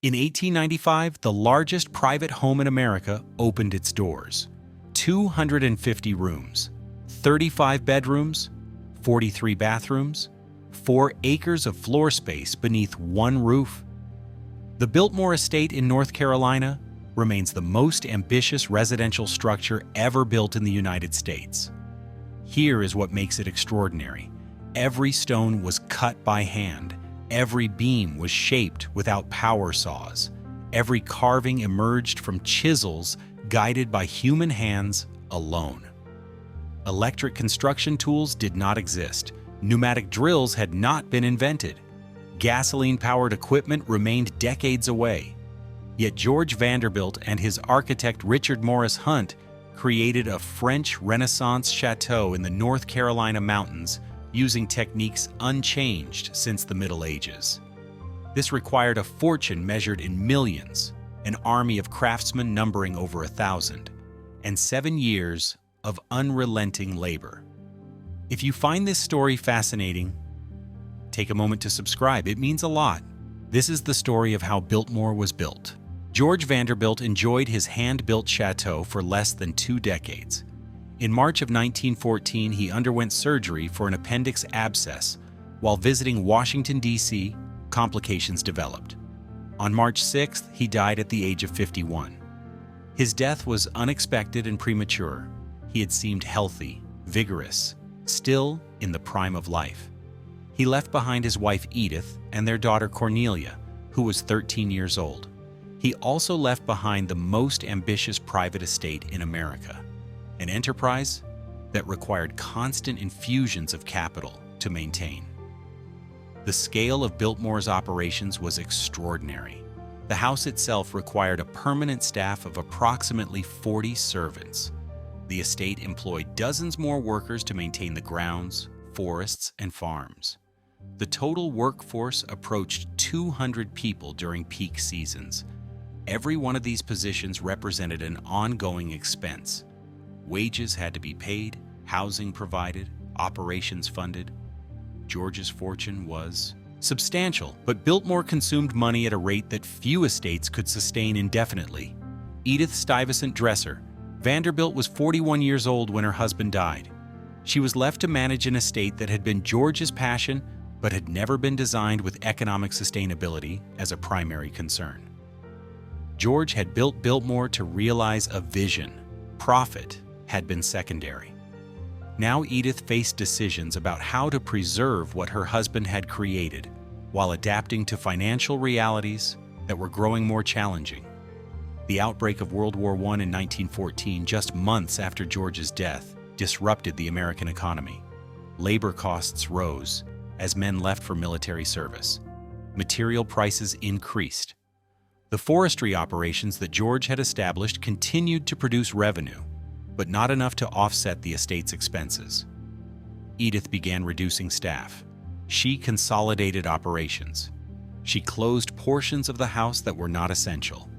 In 1895, the largest private home in America opened its doors. 250 rooms, 35 bedrooms, 43 bathrooms, 4 acres of floor space beneath one roof. The Biltmore Estate in North Carolina remains the most ambitious residential structure ever built in the United States. Here is what makes it extraordinary. Every stone was cut by hand. Every beam was shaped without power saws. Every carving emerged from chisels guided by human hands alone. Electric construction tools did not exist. Pneumatic drills had not been invented. Gasoline-powered equipment remained decades away. Yet George Vanderbilt and his architect Richard Morris Hunt created a French Renaissance chateau in the North Carolina mountains using techniques unchanged since the Middle Ages. This required a fortune measured in millions, an army of craftsmen numbering over 1,000, and 7 years of unrelenting labor. If you find this story fascinating, take a moment to subscribe. It means a lot. This is the story of how Biltmore was built. George Vanderbilt enjoyed his hand-built chateau for less than 2 decades. In March of 1914, he underwent surgery for an appendix abscess. While visiting Washington, D.C., complications developed. On March 6th, he died at the age of 51. His death was unexpected and premature. He had seemed healthy, vigorous, still in the prime of life. He left behind his wife Edith and their daughter Cornelia, who was 13 years old. He also left behind the most ambitious private estate in America, an enterprise that required constant infusions of capital to maintain. The scale of Biltmore's operations was extraordinary. The house itself required a permanent staff of approximately 40 servants. The estate employed dozens more workers to maintain the grounds, forests, and farms. The total workforce approached 200 people during peak seasons. Every one of these positions represented an ongoing expense. Wages had to be paid, housing provided, operations funded. George's fortune was substantial, but Biltmore consumed money at a rate that few estates could sustain indefinitely. Edith Stuyvesant Dresser, Vanderbilt was 41 years old when her husband died. She was left to manage an estate that had been George's passion, but had never been designed with economic sustainability as a primary concern. George had built Biltmore to realize a vision. Profit had been secondary. Now Edith faced decisions about how to preserve what her husband had created while adapting to financial realities that were growing more challenging. The outbreak of World War I in 1914, just months after George's death, disrupted the American economy. Labor costs rose as men left for military service. Material prices increased. The forestry operations that George had established continued to produce revenue, but not enough to offset the estate's expenses. Edith began reducing staff. She consolidated operations. She closed portions of the house that were not essential.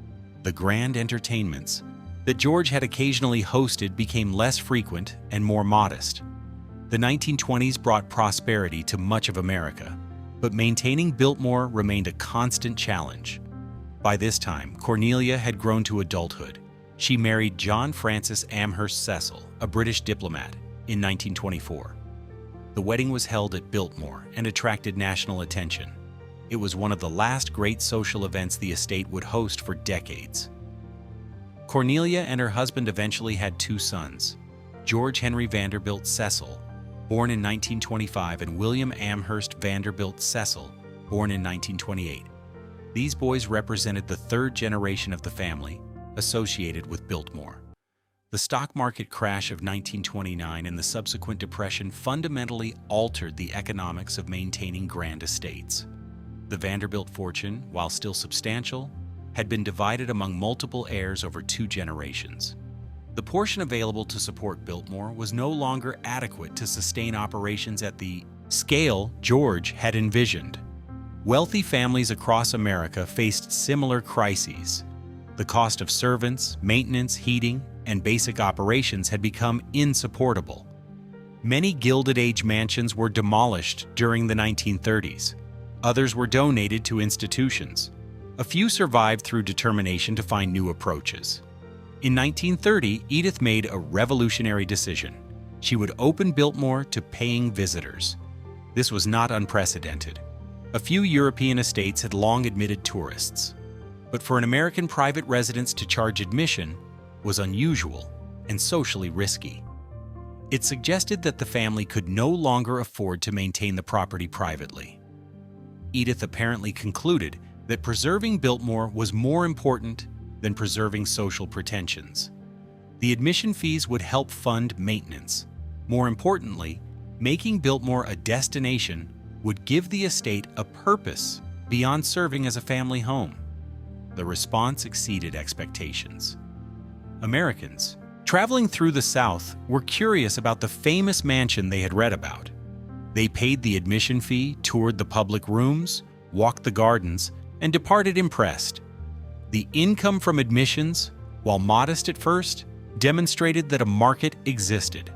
The grand entertainments that George had occasionally hosted became less frequent and more modest. The 1920s brought prosperity to much of America, but maintaining Biltmore remained a constant challenge. By this time, Cornelia had grown to adulthood. She married John Francis Amherst Cecil, a British diplomat, in 1924. The wedding was held at Biltmore and attracted national attention. It was one of the last great social events the estate would host for decades. Cornelia and her husband eventually had 2 sons, George Henry Vanderbilt Cecil, born in 1925, and William Amherst Vanderbilt Cecil, born in 1928. These boys represented the 3rd generation of the family associated with Biltmore. The stock market crash of 1929 and the subsequent depression fundamentally altered the economics of maintaining grand estates. The Vanderbilt fortune, while still substantial, had been divided among multiple heirs over 2 generations. The portion available to support Biltmore was no longer adequate to sustain operations at the scale George had envisioned. Wealthy families across America faced similar crises. The cost of servants, maintenance, heating, and basic operations had become insupportable. Many Gilded Age mansions were demolished during the 1930s. Others were donated to institutions. A few survived through determination to find new approaches. In 1930, Edith made a revolutionary decision. She would open Biltmore to paying visitors. This was not unprecedented. A few European estates had long admitted tourists. But for an American private residence to charge admission was unusual and socially risky. It suggested that the family could no longer afford to maintain the property privately. Edith apparently concluded that preserving Biltmore was more important than preserving social pretensions. The admission fees would help fund maintenance. More importantly, making Biltmore a destination would give the estate a purpose beyond serving as a family home. The response exceeded expectations. Americans traveling through the South were curious about the famous mansion they had read about. They paid the admission fee, toured the public rooms, walked the gardens, and departed impressed. The income from admissions, while modest at first, demonstrated that a market existed.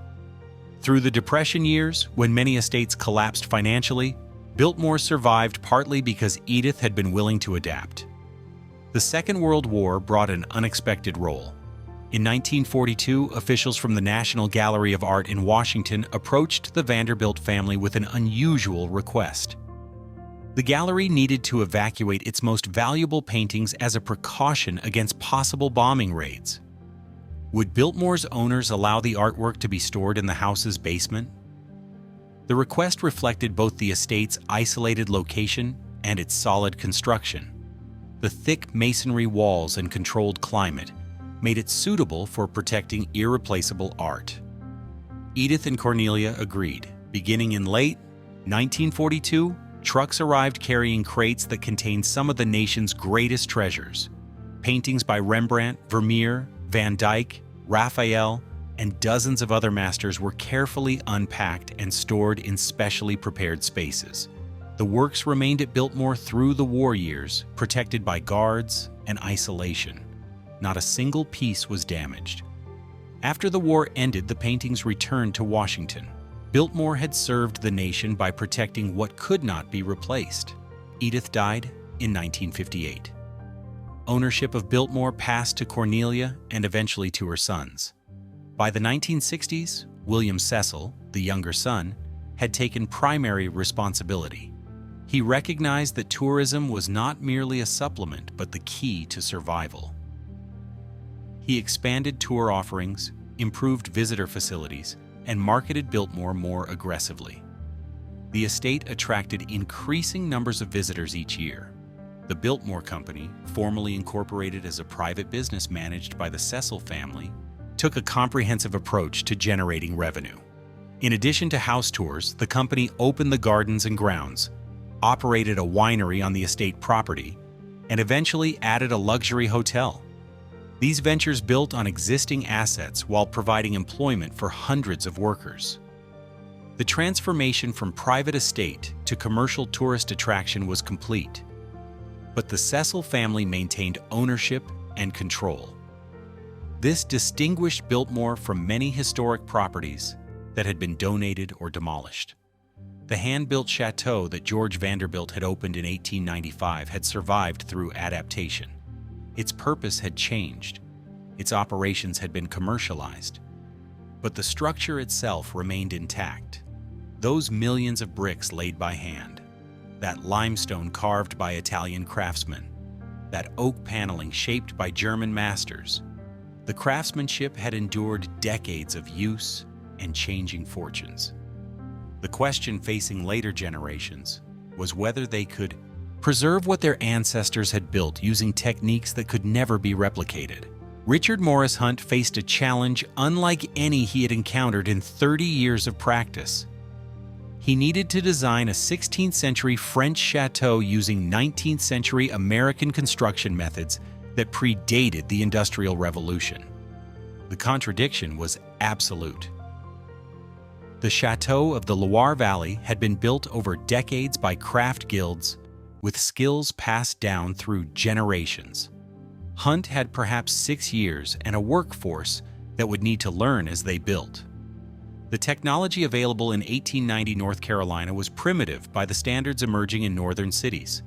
Through the Depression years, when many estates collapsed financially, Biltmore survived partly because Edith had been willing to adapt. The Second World War brought an unexpected role. In 1942, officials from the National Gallery of Art in Washington approached the Vanderbilt family with an unusual request. The gallery needed to evacuate its most valuable paintings as a precaution against possible bombing raids. Would Biltmore's owners allow the artwork to be stored in the house's basement? The request reflected both the estate's isolated location and its solid construction. The thick masonry walls and controlled climate made it suitable for protecting irreplaceable art. Edith and Cornelia agreed. Beginning in late 1942, trucks arrived carrying crates that contained some of the nation's greatest treasures. Paintings by Rembrandt, Vermeer, Van Dyck, Raphael, and dozens of other masters were carefully unpacked and stored in specially prepared spaces. The works remained at Biltmore through the war years, protected by guards and isolation. Not a single piece was damaged. After the war ended, the paintings returned to Washington. Biltmore had served the nation by protecting what could not be replaced. Edith died in 1958. Ownership of Biltmore passed to Cornelia and eventually to her sons. By the 1960s, William Cecil, the younger son, had taken primary responsibility. He recognized that tourism was not merely a supplement but the key to survival. He expanded tour offerings, improved visitor facilities, and marketed Biltmore more aggressively. The estate attracted increasing numbers of visitors each year. The Biltmore Company, formerly incorporated as a private business managed by the Cecil family, took a comprehensive approach to generating revenue. In addition to house tours, the company opened the gardens and grounds, operated a winery on the estate property, and eventually added a luxury hotel. These ventures built on existing assets while providing employment for hundreds of workers. The transformation from private estate to commercial tourist attraction was complete, but the Cecil family maintained ownership and control. This distinguished Biltmore from many historic properties that had been donated or demolished. The hand-built chateau that George Vanderbilt had opened in 1895 had survived through adaptation. Its purpose had changed. Its operations had been commercialized. But the structure itself remained intact. Those millions of bricks laid by hand, that limestone carved by Italian craftsmen, that oak paneling shaped by German masters, the craftsmanship had endured decades of use and changing fortunes. The question facing later generations was whether they could preserve what their ancestors had built using techniques that could never be replicated. Richard Morris Hunt faced a challenge unlike any he had encountered in 30 years of practice. He needed to design a 16th century French chateau using 19th century American construction methods that predated the Industrial Revolution. The contradiction was absolute. The chateau of the Loire Valley had been built over decades by craft guilds with skills passed down through generations. Hunt had perhaps 6 years and a workforce that would need to learn as they built. The technology available in 1890 North Carolina was primitive by the standards emerging in northern cities.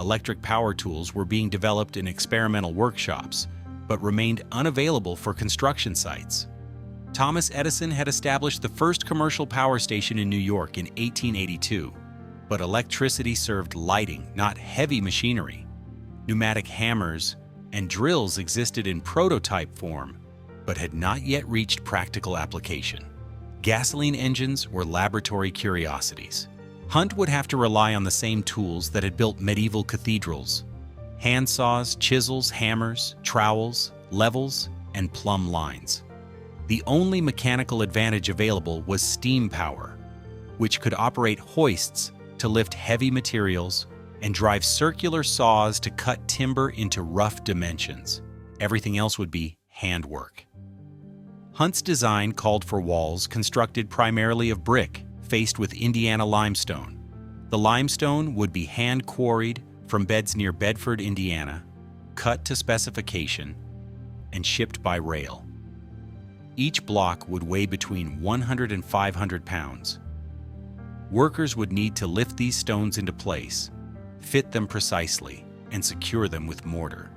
Electric power tools were being developed in experimental workshops, but remained unavailable for construction sites. Thomas Edison had established the first commercial power station in New York in 1882, but electricity served lighting, not heavy machinery. Pneumatic hammers and drills existed in prototype form, but had not yet reached practical application. Gasoline engines were laboratory curiosities. Hunt would have to rely on the same tools that had built medieval cathedrals: handsaws, chisels, hammers, trowels, levels, and plumb lines. The only mechanical advantage available was steam power, which could operate hoists to lift heavy materials and drive circular saws to cut timber into rough dimensions. Everything else would be handwork. Hunt's design called for walls constructed primarily of brick, faced with Indiana limestone. The limestone would be hand-quarried from beds near Bedford, Indiana, cut to specification, and shipped by rail. Each block would weigh between 100 and 500 pounds. Workers would need to lift these stones into place, fit them precisely, and secure them with mortar.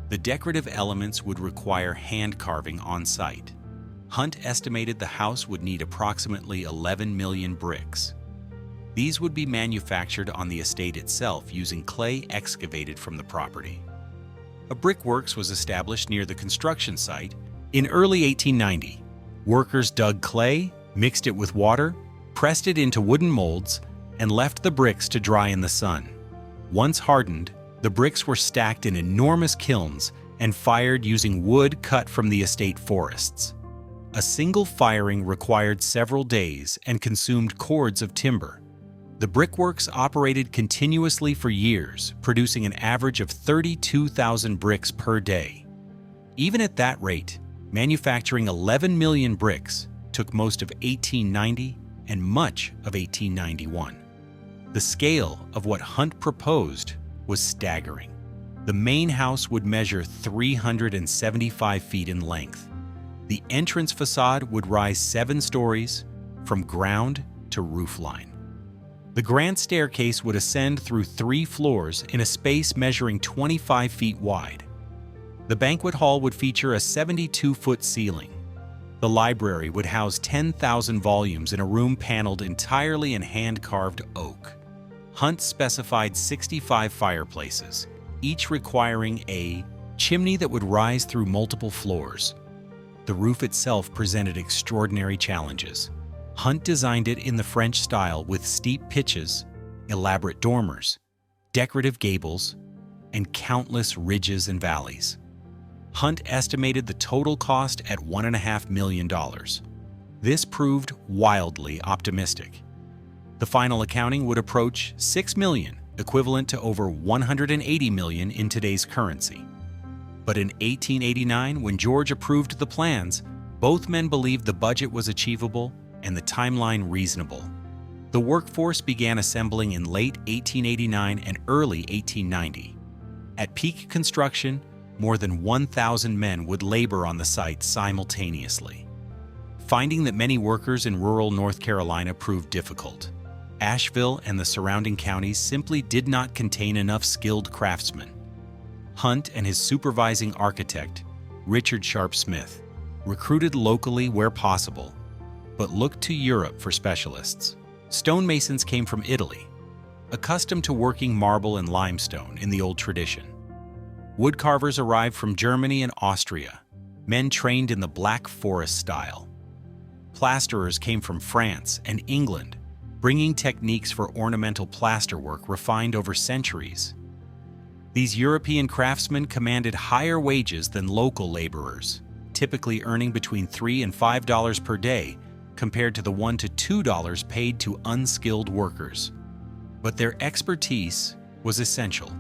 The decorative elements would require hand carving on site. Hunt estimated the house would need approximately 11 million bricks. These would be manufactured on the estate itself using clay excavated from the property. A brickworks was established near the construction site in early 1890. Workers dug clay, mixed it with water, pressed it into wooden molds, and left the bricks to dry in the sun. Once hardened, the bricks were stacked in enormous kilns and fired using wood cut from the estate forests. A single firing required several days and consumed cords of timber. The brickworks operated continuously for years, producing an average of 32,000 bricks per day. Even at that rate, manufacturing 11 million bricks took most of 1890 and much of 1891. The scale of what Hunt proposed was staggering. The main house would measure 375 feet in length. The entrance facade would rise 7 stories from ground to roofline. The grand staircase would ascend through 3 floors in a space measuring 25 feet wide. The banquet hall would feature a 72-foot ceiling. The library would house 10,000 volumes in a room paneled entirely in hand-carved oak. Hunt specified 65 fireplaces, each requiring a chimney that would rise through multiple floors. The roof itself presented extraordinary challenges. Hunt designed it in the French style with steep pitches, elaborate dormers, decorative gables, and countless ridges and valleys. Hunt estimated the total cost at $1.5 million. This proved wildly optimistic. The final accounting would approach $6 million, equivalent to over $180 million in today's currency. But in 1889, when George approved the plans, both men believed the budget was achievable and the timeline reasonable. The workforce began assembling in late 1889 and early 1890. At peak construction, more than 1,000 men would labor on the site simultaneously. Finding that many workers in rural North Carolina proved difficult, Asheville and the surrounding counties simply did not contain enough skilled craftsmen. Hunt and his supervising architect, Richard Sharp Smith, recruited locally where possible, but looked to Europe for specialists. Stonemasons came from Italy, accustomed to working marble and limestone in the old tradition. Woodcarvers arrived from Germany and Austria, men trained in the Black Forest style. Plasterers came from France and England, bringing techniques for ornamental plasterwork refined over centuries. These European craftsmen commanded higher wages than local laborers, typically earning between $3 and $5 per day compared to the $1 to $2 paid to unskilled workers. But their expertise was essential.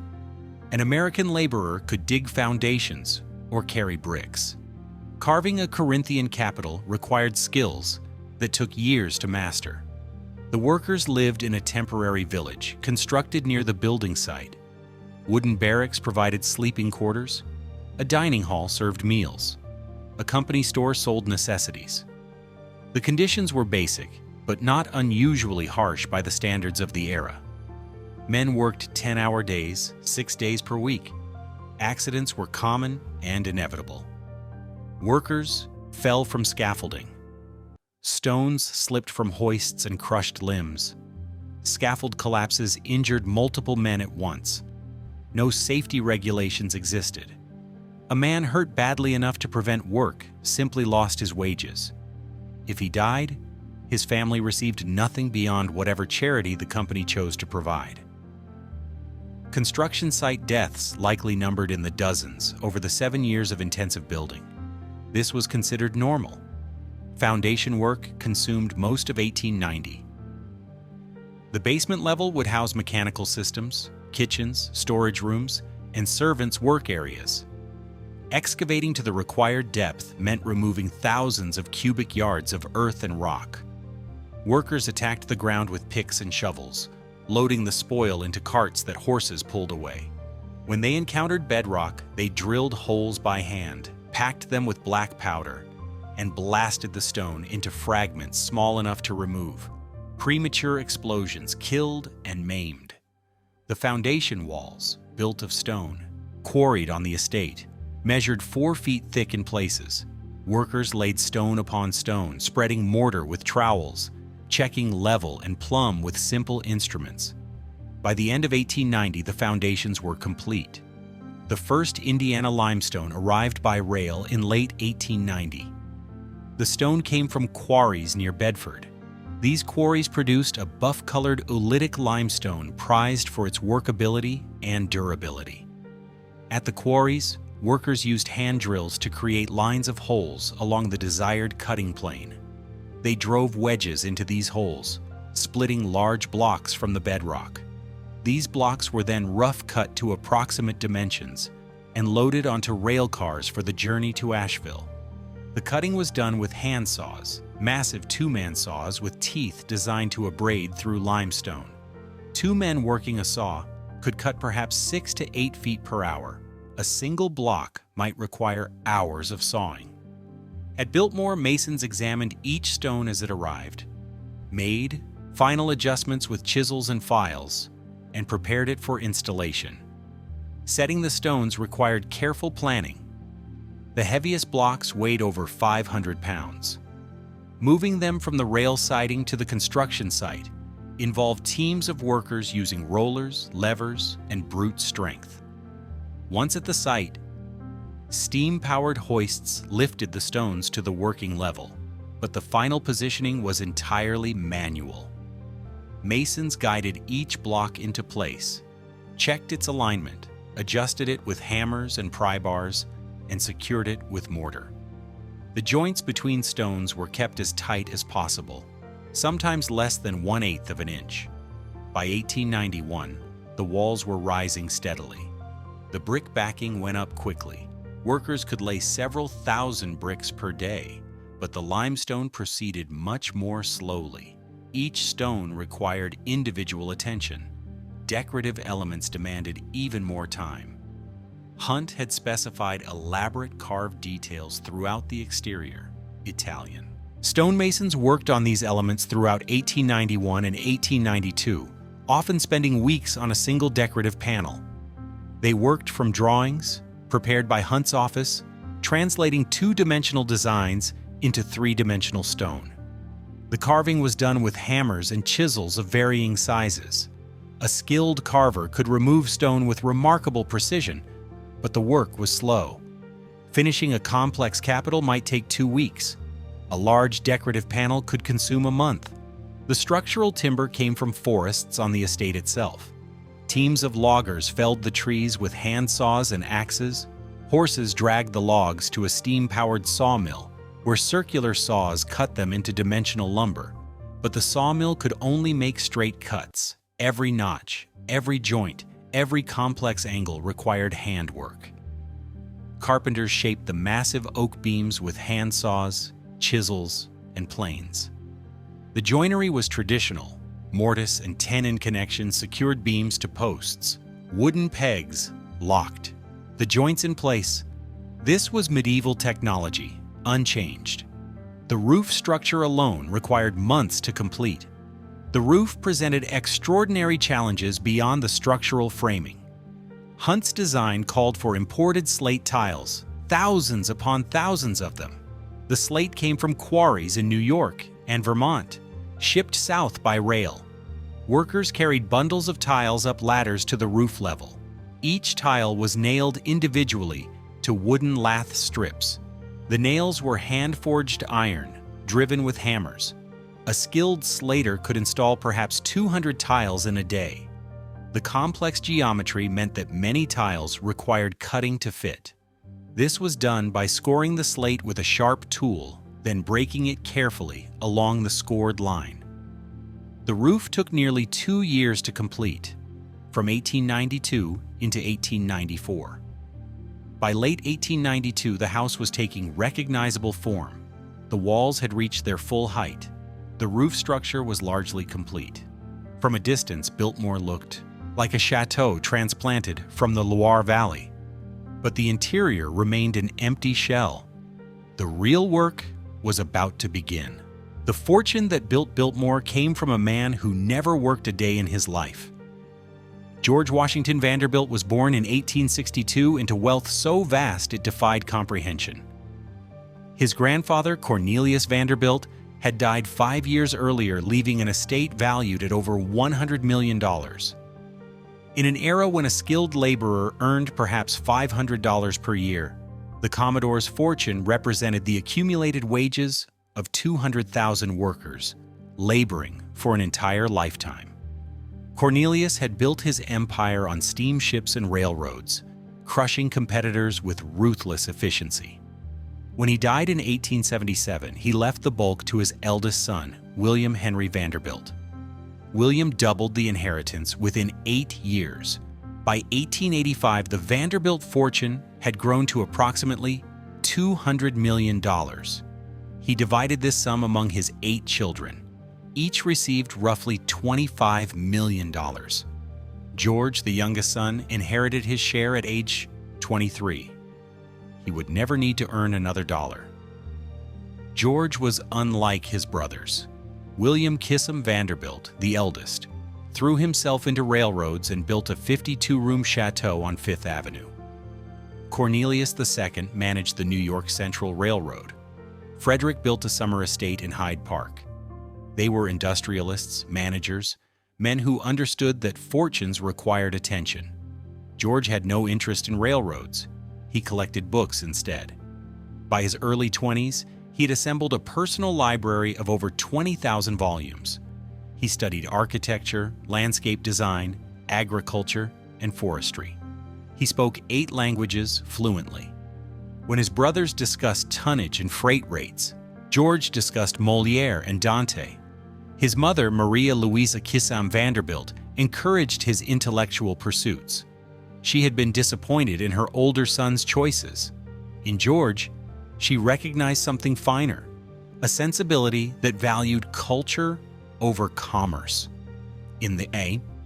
An American laborer could dig foundations or carry bricks. Carving a Corinthian capital required skills that took years to master. The workers lived in a temporary village constructed near the building site. Wooden barracks provided sleeping quarters. A dining hall served meals. A company store sold necessities. The conditions were basic, but not unusually harsh by the standards of the era. Men worked 10-hour days, 6 days per week. Accidents were common and inevitable. Workers fell from scaffolding. Stones slipped from hoists and crushed limbs. Scaffold collapses injured multiple men at once. No safety regulations existed. A man hurt badly enough to prevent work simply lost his wages. If he died, his family received nothing beyond whatever charity the company chose to provide. Construction site deaths likely numbered in the dozens over the 7 years of intensive building. This was considered normal. Foundation work consumed most of 1890. The basement level would house mechanical systems, kitchens, storage rooms, and servants' work areas. Excavating to the required depth meant removing thousands of cubic yards of earth and rock. Workers attacked the ground with picks and shovels, loading the spoil into carts that horses pulled away. When they encountered bedrock, they drilled holes by hand, packed them with black powder, and blasted the stone into fragments small enough to remove. Premature explosions killed and maimed. The foundation walls, built of stone, quarried on the estate, measured 4 feet thick in places. Workers laid stone upon stone, spreading mortar with trowels, checking level and plumb with simple instruments. By the end of 1890, the foundations were complete. The first Indiana limestone arrived by rail in late 1890. The stone came from quarries near Bedford. These quarries produced a buff-colored oolitic limestone prized for its workability and durability. At the quarries, workers used hand drills to create lines of holes along the desired cutting plane. They drove wedges into these holes, splitting large blocks from the bedrock. These blocks were then rough cut to approximate dimensions and loaded onto rail cars for the journey to Asheville. The cutting was done with hand saws, massive 2-man saws with teeth designed to abrade through limestone. 2 men working a saw could cut perhaps 6 to 8 feet per hour. A single block might require hours of sawing. At Biltmore, masons examined each stone as it arrived, made final adjustments with chisels and files, and prepared it for installation. Setting the stones required careful planning. The heaviest blocks weighed over 500 pounds. Moving them from the rail siding to the construction site involved teams of workers using rollers, levers, and brute strength. Once at the site, steam-powered hoists lifted the stones to the working level, but the final positioning was entirely manual. Masons guided each block into place, checked its alignment, adjusted it with hammers and pry bars, and secured it with mortar. The joints between stones were kept as tight as possible, sometimes less than 1/8 of an inch. By 1891, the walls were rising steadily. The brick backing went up quickly. Workers could lay several thousand bricks per day, but the limestone proceeded much more slowly. Each stone required individual attention. Decorative elements demanded even more time. Hunt had specified elaborate carved details throughout the exterior, Italian. Stonemasons worked on these elements throughout 1891 and 1892, often spending weeks on a single decorative panel. They worked from drawings, prepared by Hunt's office, translating 2-dimensional designs into 3-dimensional stone. The carving was done with hammers and chisels of varying sizes. A skilled carver could remove stone with remarkable precision, but the work was slow. Finishing a complex capital might take 2 weeks. A large decorative panel could consume a month. The structural timber came from forests on the estate itself. Teams of loggers felled the trees with hand saws and axes. Horses dragged the logs to a steam-powered sawmill, where circular saws cut them into dimensional lumber. But the sawmill could only make straight cuts. Every notch, every joint, every complex angle required handwork. Carpenters shaped the massive oak beams with hand saws, chisels, and planes. The joinery was traditional. Mortise and tenon connections secured beams to posts. Wooden pegs locked the joints in place. This was medieval technology, unchanged. The roof structure alone required months to complete. The roof presented extraordinary challenges beyond the structural framing. Hunt's design called for imported slate tiles, thousands upon thousands of them. The slate came from quarries in New York and Vermont, shipped south by rail. Workers carried bundles of tiles up ladders to the roof level. Each tile was nailed individually to wooden lath strips. The nails were hand-forged iron, driven with hammers. A skilled slater could install perhaps 200 tiles in a day. The complex geometry meant that many tiles required cutting to fit. This was done by scoring the slate with a sharp tool, then breaking it carefully along the scored line. The roof took nearly 2 years to complete, from 1892 into 1894. By late 1892, the house was taking recognizable form. The walls had reached their full height. The roof structure was largely complete. From a distance, Biltmore looked like a chateau transplanted from the Loire Valley. But the interior remained an empty shell. The real work was about to begin. The fortune that built Biltmore came from a man who never worked a day in his life. George Washington Vanderbilt was born in 1862 into wealth so vast it defied comprehension. His grandfather, Cornelius Vanderbilt, had died 5 years earlier, leaving an estate valued at over $100 million. In an era when a skilled laborer earned perhaps $500 per year, the Commodore's fortune represented the accumulated wages of 200,000 workers, laboring for an entire lifetime. Cornelius had built his empire on steamships and railroads, crushing competitors with ruthless efficiency. When he died in 1877, he left the bulk to his eldest son, William Henry Vanderbilt. William doubled the inheritance within 8 years. By 1885, the Vanderbilt fortune had grown to approximately $200 million. He divided this sum among his 8 children. Each received roughly $25 million. George, the youngest son, inherited his share at age 23. He would never need to earn another dollar. George was unlike his brothers. William Kissam Vanderbilt, the eldest, threw himself into railroads and built a 52-room chateau on Fifth Avenue. Cornelius II managed the New York Central Railroad. Frederick built a summer estate in Hyde Park. They were industrialists, managers, men who understood that fortunes required attention. George had no interest in railroads. He collected books instead. By his early 20s, he had assembled a personal library of over 20,000 volumes. He studied architecture, landscape design, agriculture, and forestry. He spoke 8 languages fluently. When his brothers discussed tonnage and freight rates, George discussed Molière and Dante. His mother, Maria Louisa Kissam Vanderbilt, encouraged his intellectual pursuits. She had been disappointed in her older son's choices. In George, she recognized something finer, a sensibility that valued culture over commerce. In the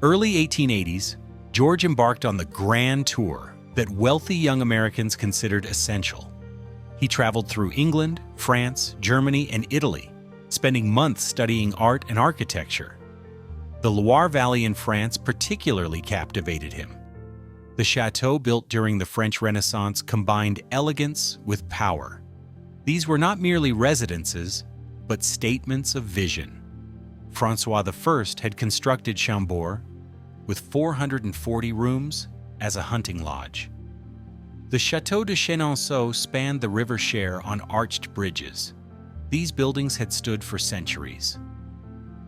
early 1880s, George embarked on the grand tour that wealthy young Americans considered essential. He traveled through England, France, Germany, and Italy, spending months studying art and architecture. The Loire Valley in France particularly captivated him. The chateau built during the French Renaissance combined elegance with power. These were not merely residences, but statements of vision. François I had constructed Chambord with 440 rooms as a hunting lodge. The Château de Chenonceau spanned the River Cher on arched bridges. These buildings had stood for centuries.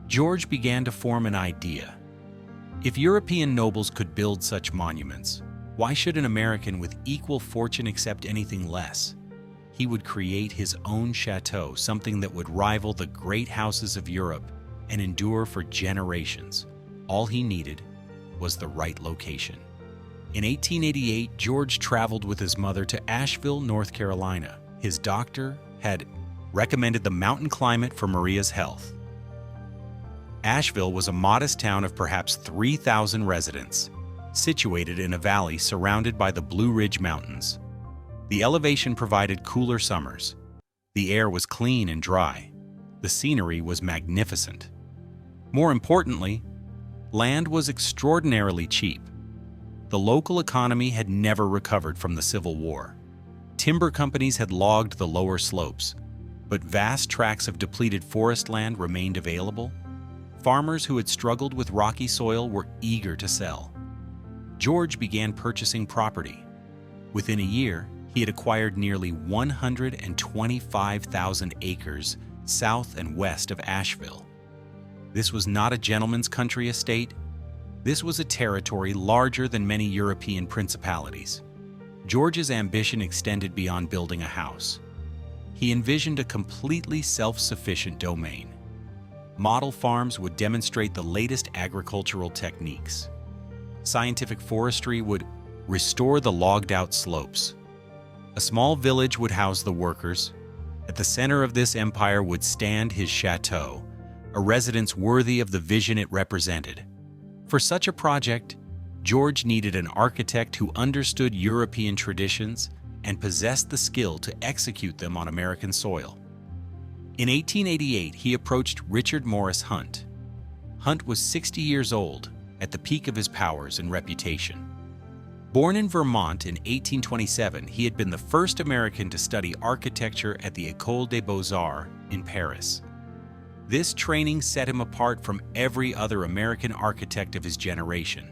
George began to form an idea. If European nobles could build such monuments, why should an American with equal fortune accept anything less? He would create his own chateau, something that would rival the great houses of Europe and endure for generations. All he needed was the right location. In 1888, George traveled with his mother to Asheville, North Carolina. His doctor had recommended the mountain climate for Maria's health. Asheville was a modest town of perhaps 3,000 residents, situated in a valley surrounded by the Blue Ridge Mountains. The elevation provided cooler summers. The air was clean and dry. The scenery was magnificent. More importantly, land was extraordinarily cheap. The local economy had never recovered from the Civil War. Timber companies had logged the lower slopes, but vast tracts of depleted forest land remained available. Farmers who had struggled with rocky soil were eager to sell. George began purchasing property. Within a year, he had acquired nearly 125,000 acres south and west of Asheville. This was not a gentleman's country estate. This was a territory larger than many European principalities. George's ambition extended beyond building a house. He envisioned a completely self-sufficient domain. Model farms would demonstrate the latest agricultural techniques. Scientific forestry would restore the logged-out slopes. A small village would house the workers. At the center of this empire would stand his chateau, a residence worthy of the vision it represented. For such a project, George needed an architect who understood European traditions and possessed the skill to execute them on American soil. In 1888, he approached Richard Morris Hunt. Hunt was 60 years old, at the peak of his powers and reputation. Born in Vermont in 1827, he had been the first American to study architecture at the École des Beaux-Arts in Paris. This training set him apart from every other American architect of his generation.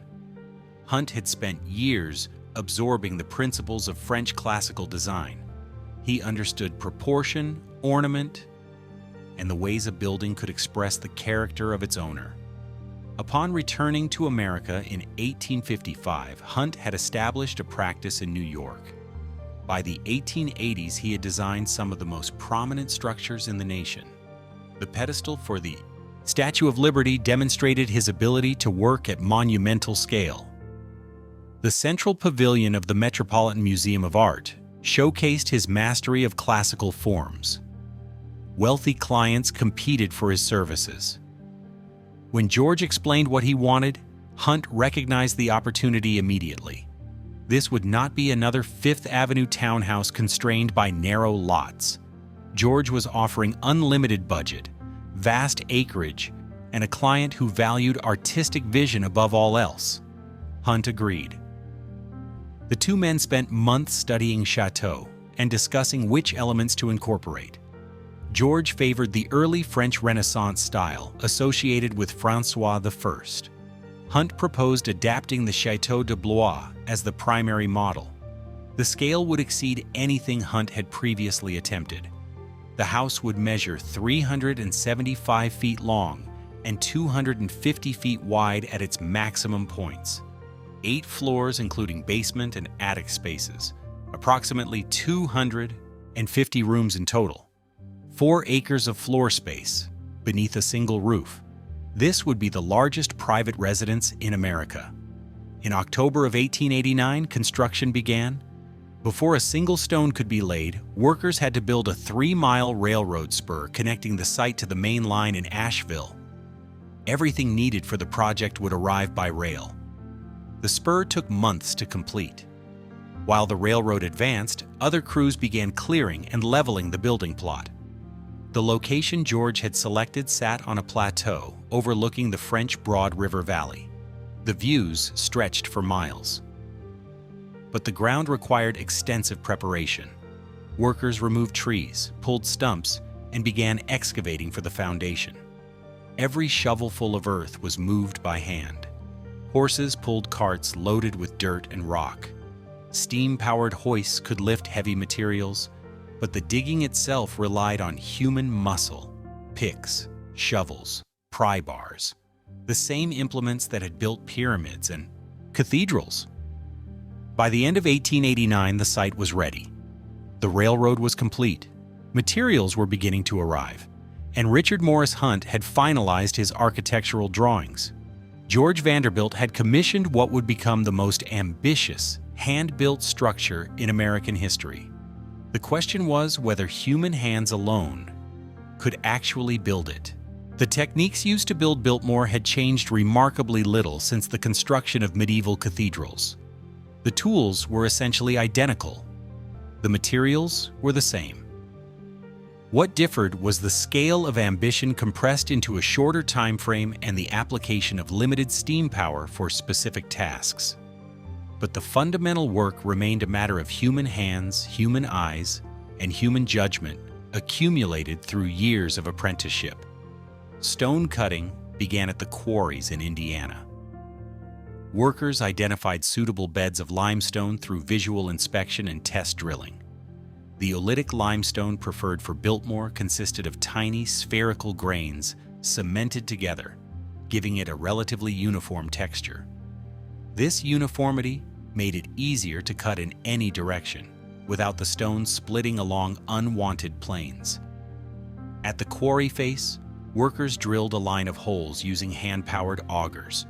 Hunt had spent years absorbing the principles of French classical design. He understood proportion, ornament, and the ways a building could express the character of its owner. Upon returning to America in 1855, Hunt had established a practice in New York. By the 1880s, he had designed some of the most prominent structures in the nation. The pedestal for the Statue of Liberty demonstrated his ability to work at monumental scale. The Central Pavilion of the Metropolitan Museum of Art showcased his mastery of classical forms. Wealthy clients competed for his services. When George explained what he wanted, Hunt recognized the opportunity immediately. This would not be another Fifth Avenue townhouse constrained by narrow lots. George was offering unlimited budget, vast acreage, and a client who valued artistic vision above all else. Hunt agreed. The two men spent months studying chateau and discussing which elements to incorporate. George favored the early French Renaissance style associated with François I. Hunt proposed adapting the Château de Blois as the primary model. The scale would exceed anything Hunt had previously attempted. The house would measure 375 feet long and 250 feet wide at its maximum points. 8 floors including basement and attic spaces, approximately 250 rooms in total. 4 acres of floor space beneath a single roof. This would be the largest private residence in America. In October of 1889, construction began. Before a single stone could be laid, workers had to build a 3-mile railroad spur connecting the site to the main line in Asheville. Everything needed for the project would arrive by rail. The spur took months to complete. While the railroad advanced, other crews began clearing and leveling the building plot. The location George had selected sat on a plateau overlooking the French Broad River Valley. The views stretched for miles. But the ground required extensive preparation. Workers removed trees, pulled stumps, and began excavating for the foundation. Every shovelful of earth was moved by hand. Horses pulled carts loaded with dirt and rock. Steam-powered hoists could lift heavy materials, but the digging itself relied on human muscle, picks, shovels, pry bars, the same implements that had built pyramids and cathedrals. By the end of 1889, the site was ready. The railroad was complete, materials were beginning to arrive, and Richard Morris Hunt had finalized his architectural drawings. George Vanderbilt had commissioned what would become the most ambitious, hand-built structure in American history. The question was whether human hands alone could actually build it. The techniques used to build Biltmore had changed remarkably little since the construction of medieval cathedrals. The tools were essentially identical. The materials were the same. What differed was the scale of ambition compressed into a shorter time frame and the application of limited steam power for specific tasks. But the fundamental work remained a matter of human hands, human eyes, and human judgment accumulated through years of apprenticeship. Stone cutting began at the quarries in Indiana. Workers identified suitable beds of limestone through visual inspection and test drilling. The oolitic limestone preferred for Biltmore consisted of tiny spherical grains cemented together, giving it a relatively uniform texture. This uniformity made it easier to cut in any direction, without the stone splitting along unwanted planes. At the quarry face, workers drilled a line of holes using hand-powered augers.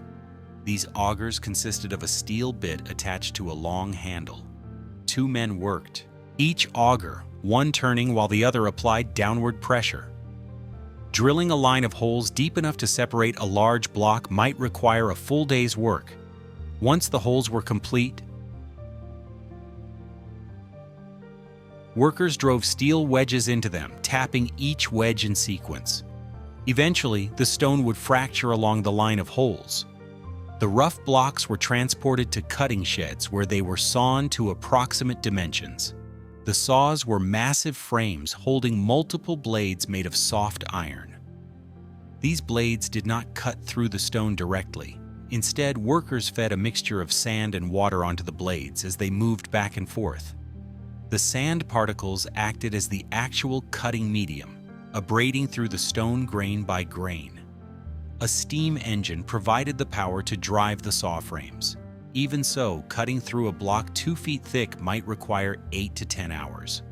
These augers consisted of a steel bit attached to a long handle. 2 men worked, each auger, one turning while the other applied downward pressure. Drilling a line of holes deep enough to separate a large block might require a full day's work. Once the holes were complete, workers drove steel wedges into them, tapping each wedge in sequence. Eventually, the stone would fracture along the line of holes. The rough blocks were transported to cutting sheds where they were sawn to approximate dimensions. The saws were massive frames holding multiple blades made of soft iron. These blades did not cut through the stone directly. Instead, workers fed a mixture of sand and water onto the blades as they moved back and forth. The sand particles acted as the actual cutting medium, abrading through the stone grain by grain. A steam engine provided the power to drive the saw frames. Even so, cutting through a block 2 feet thick might require 8 to 10 hours.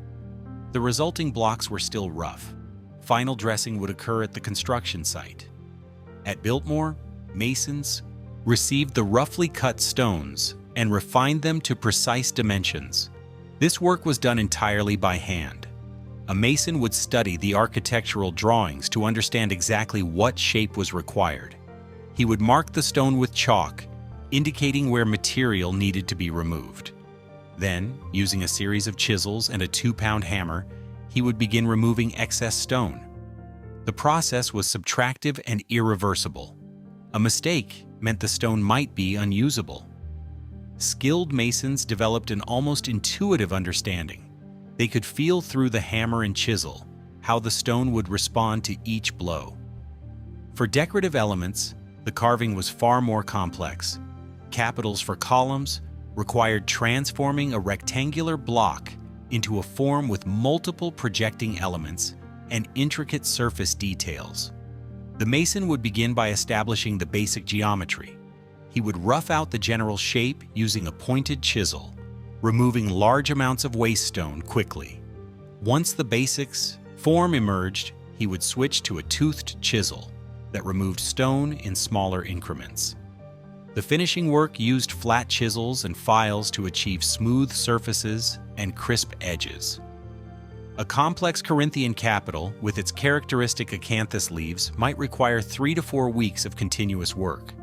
The resulting blocks were still rough. Final dressing would occur at the construction site. At Biltmore, masons received the roughly cut stones and refined them to precise dimensions. This work was done entirely by hand. A mason would study the architectural drawings to understand exactly what shape was required. He would mark the stone with chalk, indicating where material needed to be removed. Then, using a series of chisels and a 2-pound hammer, he would begin removing excess stone. The process was subtractive and irreversible. A mistake meant the stone might be unusable. Skilled masons developed an almost intuitive understanding. They could feel through the hammer and chisel how the stone would respond to each blow. For decorative elements, the carving was far more complex. Capitals for columns required transforming a rectangular block into a form with multiple projecting elements and intricate surface details. The mason would begin by establishing the basic geometry. He would rough out the general shape using a pointed chisel, removing large amounts of waste stone quickly. Once the basics form emerged, he would switch to a toothed chisel that removed stone in smaller increments. The finishing work used flat chisels and files to achieve smooth surfaces and crisp edges. A complex Corinthian capital with its characteristic acanthus leaves might require 3 to 4 weeks of continuous work.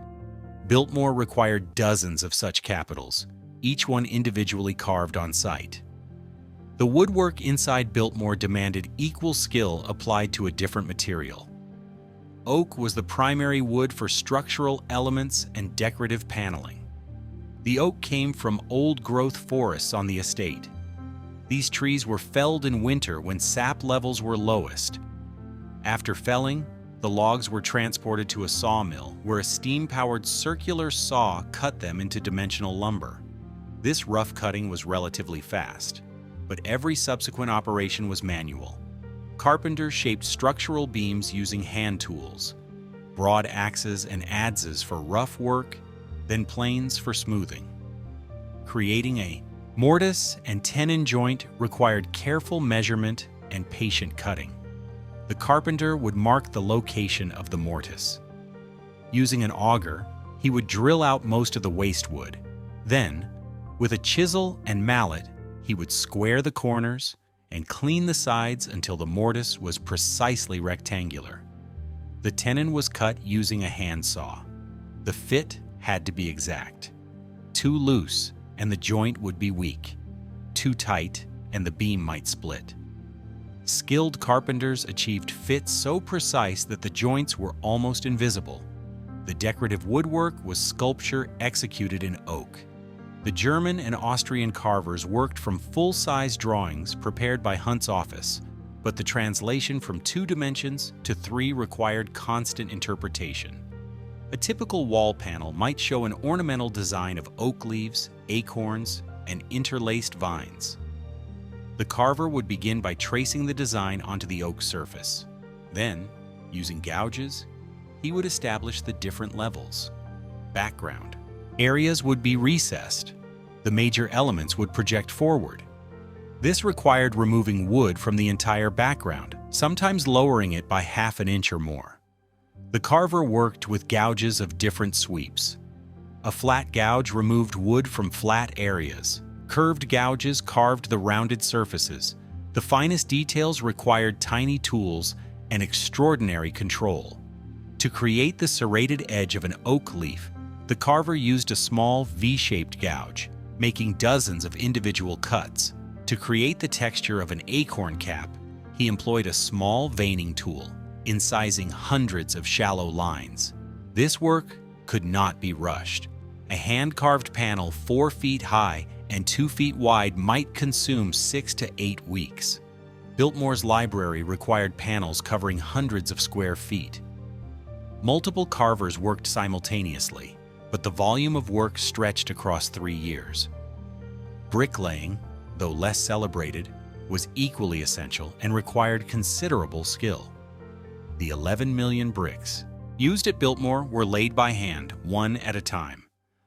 Biltmore required dozens of such capitals, each one individually carved on site. The woodwork inside Biltmore demanded equal skill applied to a different material. Oak was the primary wood for structural elements and decorative paneling. The oak came from old-growth forests on the estate. These trees were felled in winter when sap levels were lowest. After felling, the logs were transported to a sawmill where a steam-powered circular saw cut them into dimensional lumber. This rough cutting was relatively fast, but every subsequent operation was manual. Carpenters shaped structural beams using hand tools, broad axes and adzes for rough work, then planes for smoothing. Creating a mortise and tenon joint required careful measurement and patient cutting. The carpenter would mark the location of the mortise. Using an auger, he would drill out most of the waste wood. Then, with a chisel and mallet, he would square the corners and clean the sides until the mortise was precisely rectangular. The tenon was cut using a handsaw. The fit had to be exact. Too loose, and the joint would be weak. Too tight, and the beam might split. Skilled carpenters achieved fits so precise that the joints were almost invisible. The decorative woodwork was sculpture executed in oak. The German and Austrian carvers worked from full-size drawings prepared by Hunt's office, but the translation from 2 dimensions to 3 required constant interpretation. A typical wall panel might show an ornamental design of oak leaves, acorns, and interlaced vines. The carver would begin by tracing the design onto the oak surface. Then, using gouges, he would establish the different levels. Background. Areas would be recessed. The major elements would project forward. This required removing wood from the entire background, sometimes lowering it by half an inch or more. The carver worked with gouges of different sweeps. A flat gouge removed wood from flat areas. Curved gouges carved the rounded surfaces. The finest details required tiny tools and extraordinary control. To create the serrated edge of an oak leaf, the carver used a small V-shaped gouge, making dozens of individual cuts. To create the texture of an acorn cap, he employed a small veining tool, incising hundreds of shallow lines. This work could not be rushed. A hand-carved panel 4 feet high and 2 feet wide might consume 6 to 8 weeks. Biltmore's library required panels covering hundreds of square feet. Multiple carvers worked simultaneously, but the volume of work stretched across 3 years. Bricklaying, though less celebrated, was equally essential and required considerable skill. The 11 million bricks used at Biltmore were laid by hand, one at a time.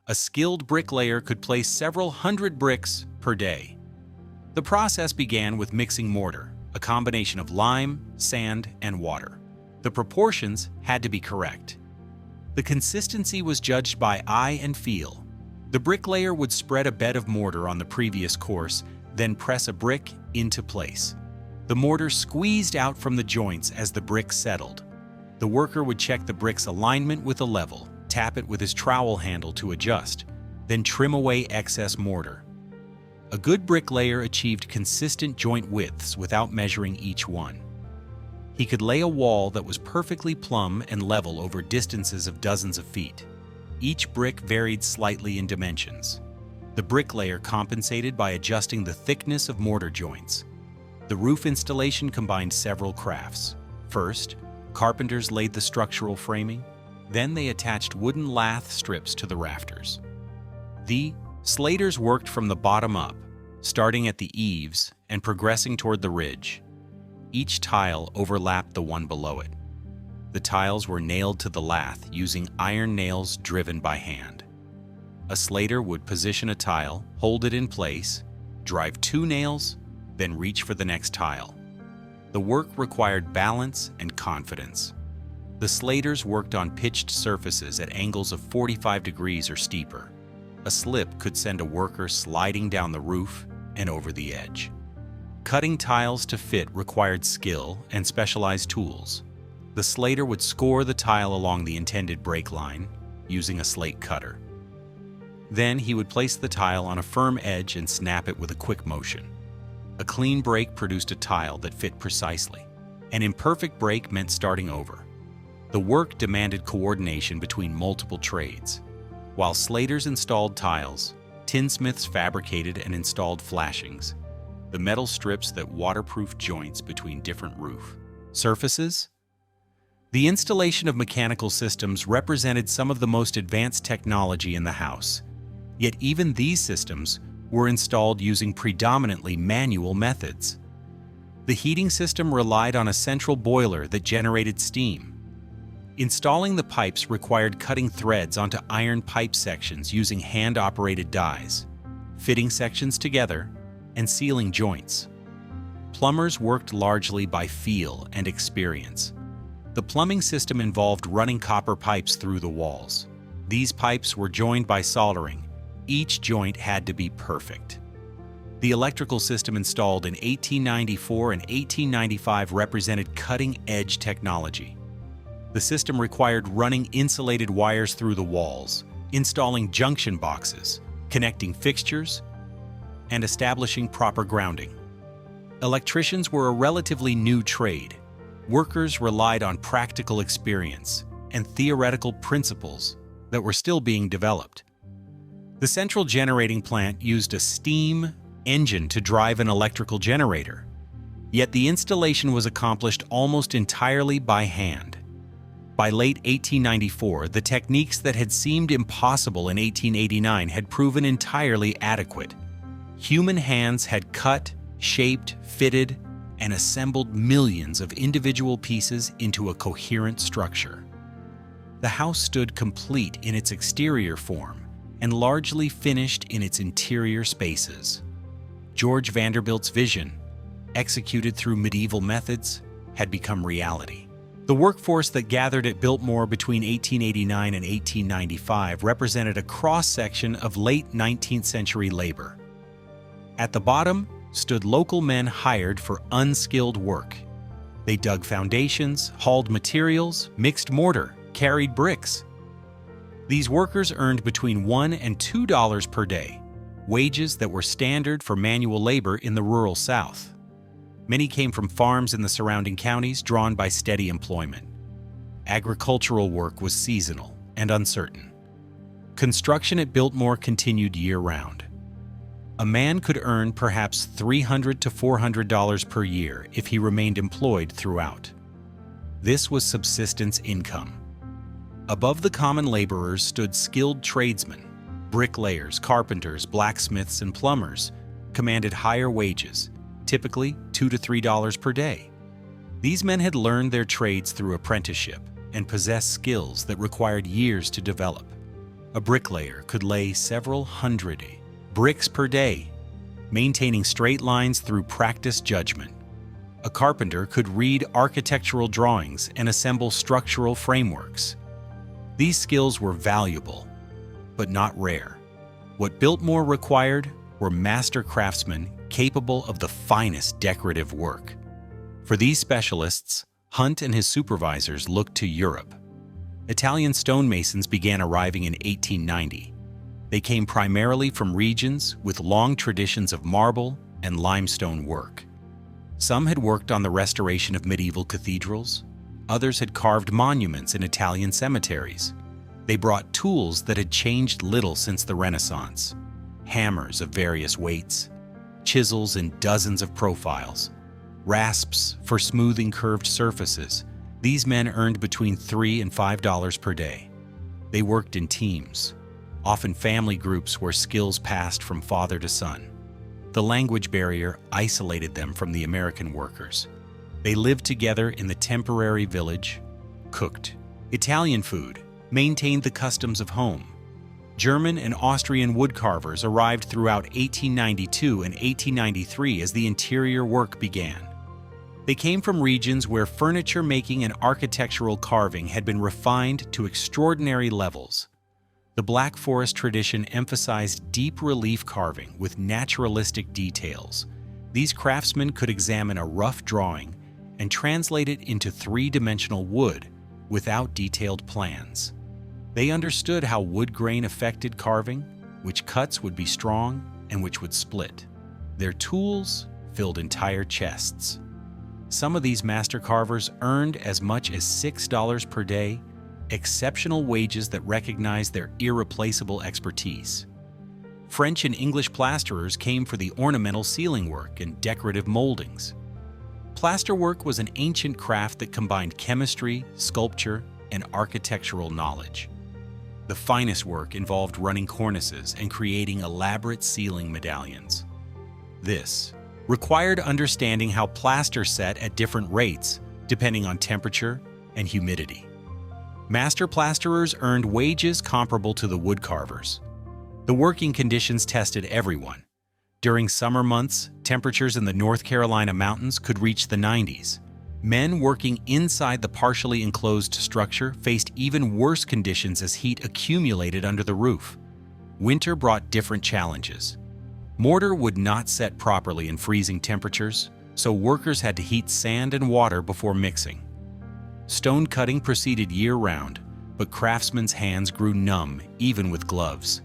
A skilled bricklayer could place several hundred bricks per day. The process began with mixing mortar, a combination of lime, sand, and water. The proportions had to be correct. The consistency was judged by eye and feel. The bricklayer would spread a bed of mortar on the previous course, then press a brick into place. The mortar squeezed out from the joints as the brick settled. The worker would check the brick's alignment with a level, tap it with his trowel handle to adjust, then trim away excess mortar. A good bricklayer achieved consistent joint widths without measuring each one. He could lay a wall that was perfectly plumb and level over distances of dozens of feet. Each brick varied slightly in dimensions. The bricklayer compensated by adjusting the thickness of mortar joints. The roof installation combined several crafts. First, carpenters laid the structural framing. Then they attached wooden lath strips to the rafters. The slaters worked from the bottom up, starting at the eaves and progressing toward the ridge. Each tile overlapped the one below it. The tiles were nailed to the lath using iron nails driven by hand. A slater would position a tile, hold it in place, drive 2 nails, then reach for the next tile. The work required balance and confidence. The slaters worked on pitched surfaces at angles of 45 degrees or steeper. A slip could send a worker sliding down the roof and over the edge. Cutting tiles to fit required skill and specialized tools. The slater would score the tile along the intended break line using a slate cutter. Then he would place the tile on a firm edge and snap it with a quick motion. A clean break produced a tile that fit precisely. An imperfect break meant starting over. The work demanded coordination between multiple trades. While slaters installed tiles, tinsmiths fabricated and installed flashings, the metal strips that waterproofed joints between different roof surfaces. The installation of mechanical systems represented some of the most advanced technology in the house. Yet even these systems were installed using predominantly manual methods. The heating system relied on a central boiler that generated steam. Installing the pipes required cutting threads onto iron pipe sections using hand-operated dies, fitting sections together, and sealing joints. Plumbers worked largely by feel and experience. The plumbing system involved running copper pipes through the walls. These pipes were joined by soldering. Each joint had to be perfect. The electrical system installed in 1894 and 1895 represented cutting-edge technology. The system required running insulated wires through the walls, installing junction boxes, connecting fixtures, and establishing proper grounding. Electricians were a relatively new trade. Workers relied on practical experience and theoretical principles that were still being developed. The central generating plant used a steam engine to drive an electrical generator, yet the installation was accomplished almost entirely by hand. By late 1894, the techniques that had seemed impossible in 1889 had proven entirely adequate. Human hands had cut, shaped, fitted, and assembled millions of individual pieces into a coherent structure. The house stood complete in its exterior form and largely finished in its interior spaces. George Vanderbilt's vision, executed through medieval methods, had become reality. The workforce that gathered at Biltmore between 1889 and 1895 represented a cross-section of late 19th century labor. At the bottom stood local men hired for unskilled work. They dug foundations, hauled materials, mixed mortar, carried bricks. These workers earned between $1 and $2 per day, wages that were standard for manual labor in the rural South. Many came from farms in the surrounding counties, drawn by steady employment. Agricultural work was seasonal and uncertain. Construction at Biltmore continued year-round. A man could earn perhaps $300 to $400 per year if he remained employed throughout. This was subsistence income. Above the common laborers stood skilled tradesmen. Bricklayers, carpenters, blacksmiths, and plumbers commanded higher wages, typically $2 to $3 per day. These men had learned their trades through apprenticeship and possessed skills that required years to develop. A bricklayer could lay several hundred bricks per day, maintaining straight lines through practiced judgment. A carpenter could read architectural drawings and assemble structural frameworks. These skills were valuable, but not rare. What Biltmore required were master craftsmen capable of the finest decorative work. For these specialists, Hunt and his supervisors looked to Europe. Italian stonemasons began arriving in 1890. They came primarily from regions with long traditions of marble and limestone work. Some had worked on the restoration of medieval cathedrals. Others had carved monuments in Italian cemeteries. They brought tools that had changed little since the Renaissance: hammers of various weights, chisels in dozens of profiles, rasps for smoothing curved surfaces. These men earned between $3 and $5 per day. They worked in teams, often family groups where skills passed from father to son. The language barrier isolated them from the American workers. They lived together in the temporary village, cooked Italian food, maintained the customs of home. German and Austrian woodcarvers arrived throughout 1892 and 1893 as the interior work began. They came from regions where furniture making and architectural carving had been refined to extraordinary levels. The Black Forest tradition emphasized deep relief carving with naturalistic details. These craftsmen could examine a rough drawing and translate it into three-dimensional wood without detailed plans. They understood how wood grain affected carving, which cuts would be strong and which would split. Their tools filled entire chests. Some of these master carvers earned as much as $6 per day, exceptional wages that recognized their irreplaceable expertise. French and English plasterers came for the ornamental ceiling work and decorative moldings. Plasterwork was an ancient craft that combined chemistry, sculpture, and architectural knowledge. The finest work involved running cornices and creating elaborate ceiling medallions. This required understanding how plaster set at different rates, depending on temperature and humidity. Master plasterers earned wages comparable to the woodcarvers. The working conditions tested everyone. During summer months, temperatures in the North Carolina mountains could reach the 90s. Men working inside the partially enclosed structure faced even worse conditions as heat accumulated under the roof. Winter brought different challenges. Mortar would not set properly in freezing temperatures, so workers had to heat sand and water before mixing. Stone cutting proceeded year-round, but craftsmen's hands grew numb even with gloves.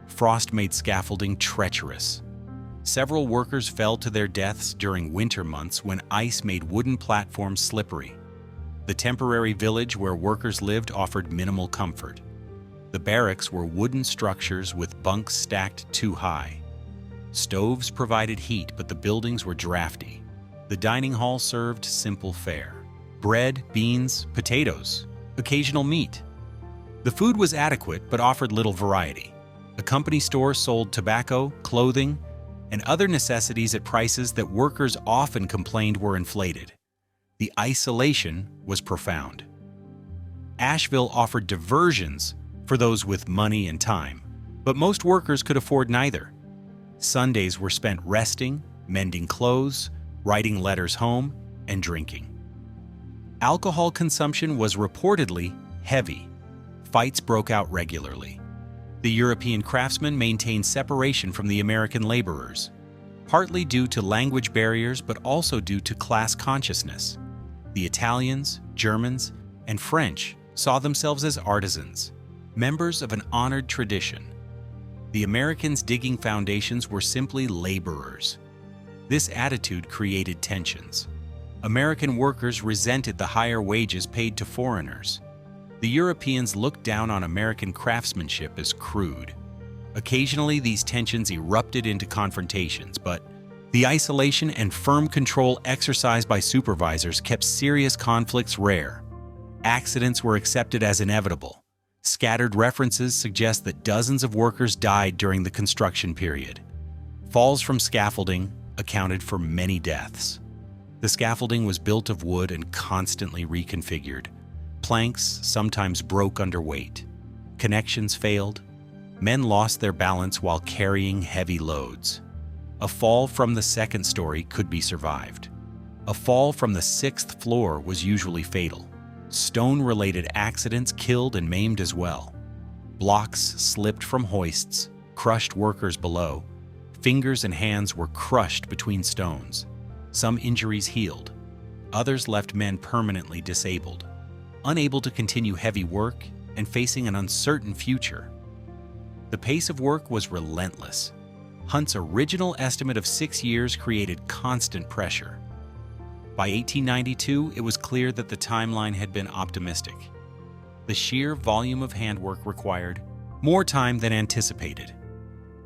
Frost made scaffolding treacherous. Several workers fell to their deaths during winter months when ice made wooden platforms slippery. The temporary village where workers lived offered minimal comfort. The barracks were wooden structures with bunks stacked too high. Stoves provided heat, but the buildings were drafty. The dining hall served simple fare: bread, beans, potatoes, occasional meat. The food was adequate but offered little variety. A company store sold tobacco, clothing, and other necessities at prices that workers often complained were inflated. The isolation was profound. Asheville offered diversions for those with money and time, but most workers could afford neither. Sundays were spent resting, mending clothes, writing letters home, and drinking. Alcohol consumption was reportedly heavy. Fights broke out regularly. The European craftsmen maintained separation from the American laborers, partly due to language barriers but also due to class consciousness. The Italians, Germans, and French saw themselves as artisans, members of an honored tradition. The Americans digging foundations were simply laborers. This attitude created tensions. American workers resented the higher wages paid to foreigners. The Europeans looked down on American craftsmanship as crude. Occasionally, these tensions erupted into confrontations, but the isolation and firm control exercised by supervisors kept serious conflicts rare. Accidents were accepted as inevitable. Scattered references suggest that dozens of workers died during the construction period. Falls from scaffolding accounted for many deaths. The scaffolding was built of wood and constantly reconfigured. Planks sometimes broke under weight. Connections failed. Men lost their balance while carrying heavy loads. A fall from the second story could be survived. A fall from the sixth floor was usually fatal. Stone-related accidents killed and maimed as well. Blocks slipped from hoists, crushed workers below. Fingers and hands were crushed between stones. Some injuries healed. Others left men permanently disabled, unable to continue heavy work and facing an uncertain future. The pace of work was relentless. Hunt's original estimate of 6 years created constant pressure. By 1892, it was clear that the timeline had been optimistic. The sheer volume of handwork required more time than anticipated.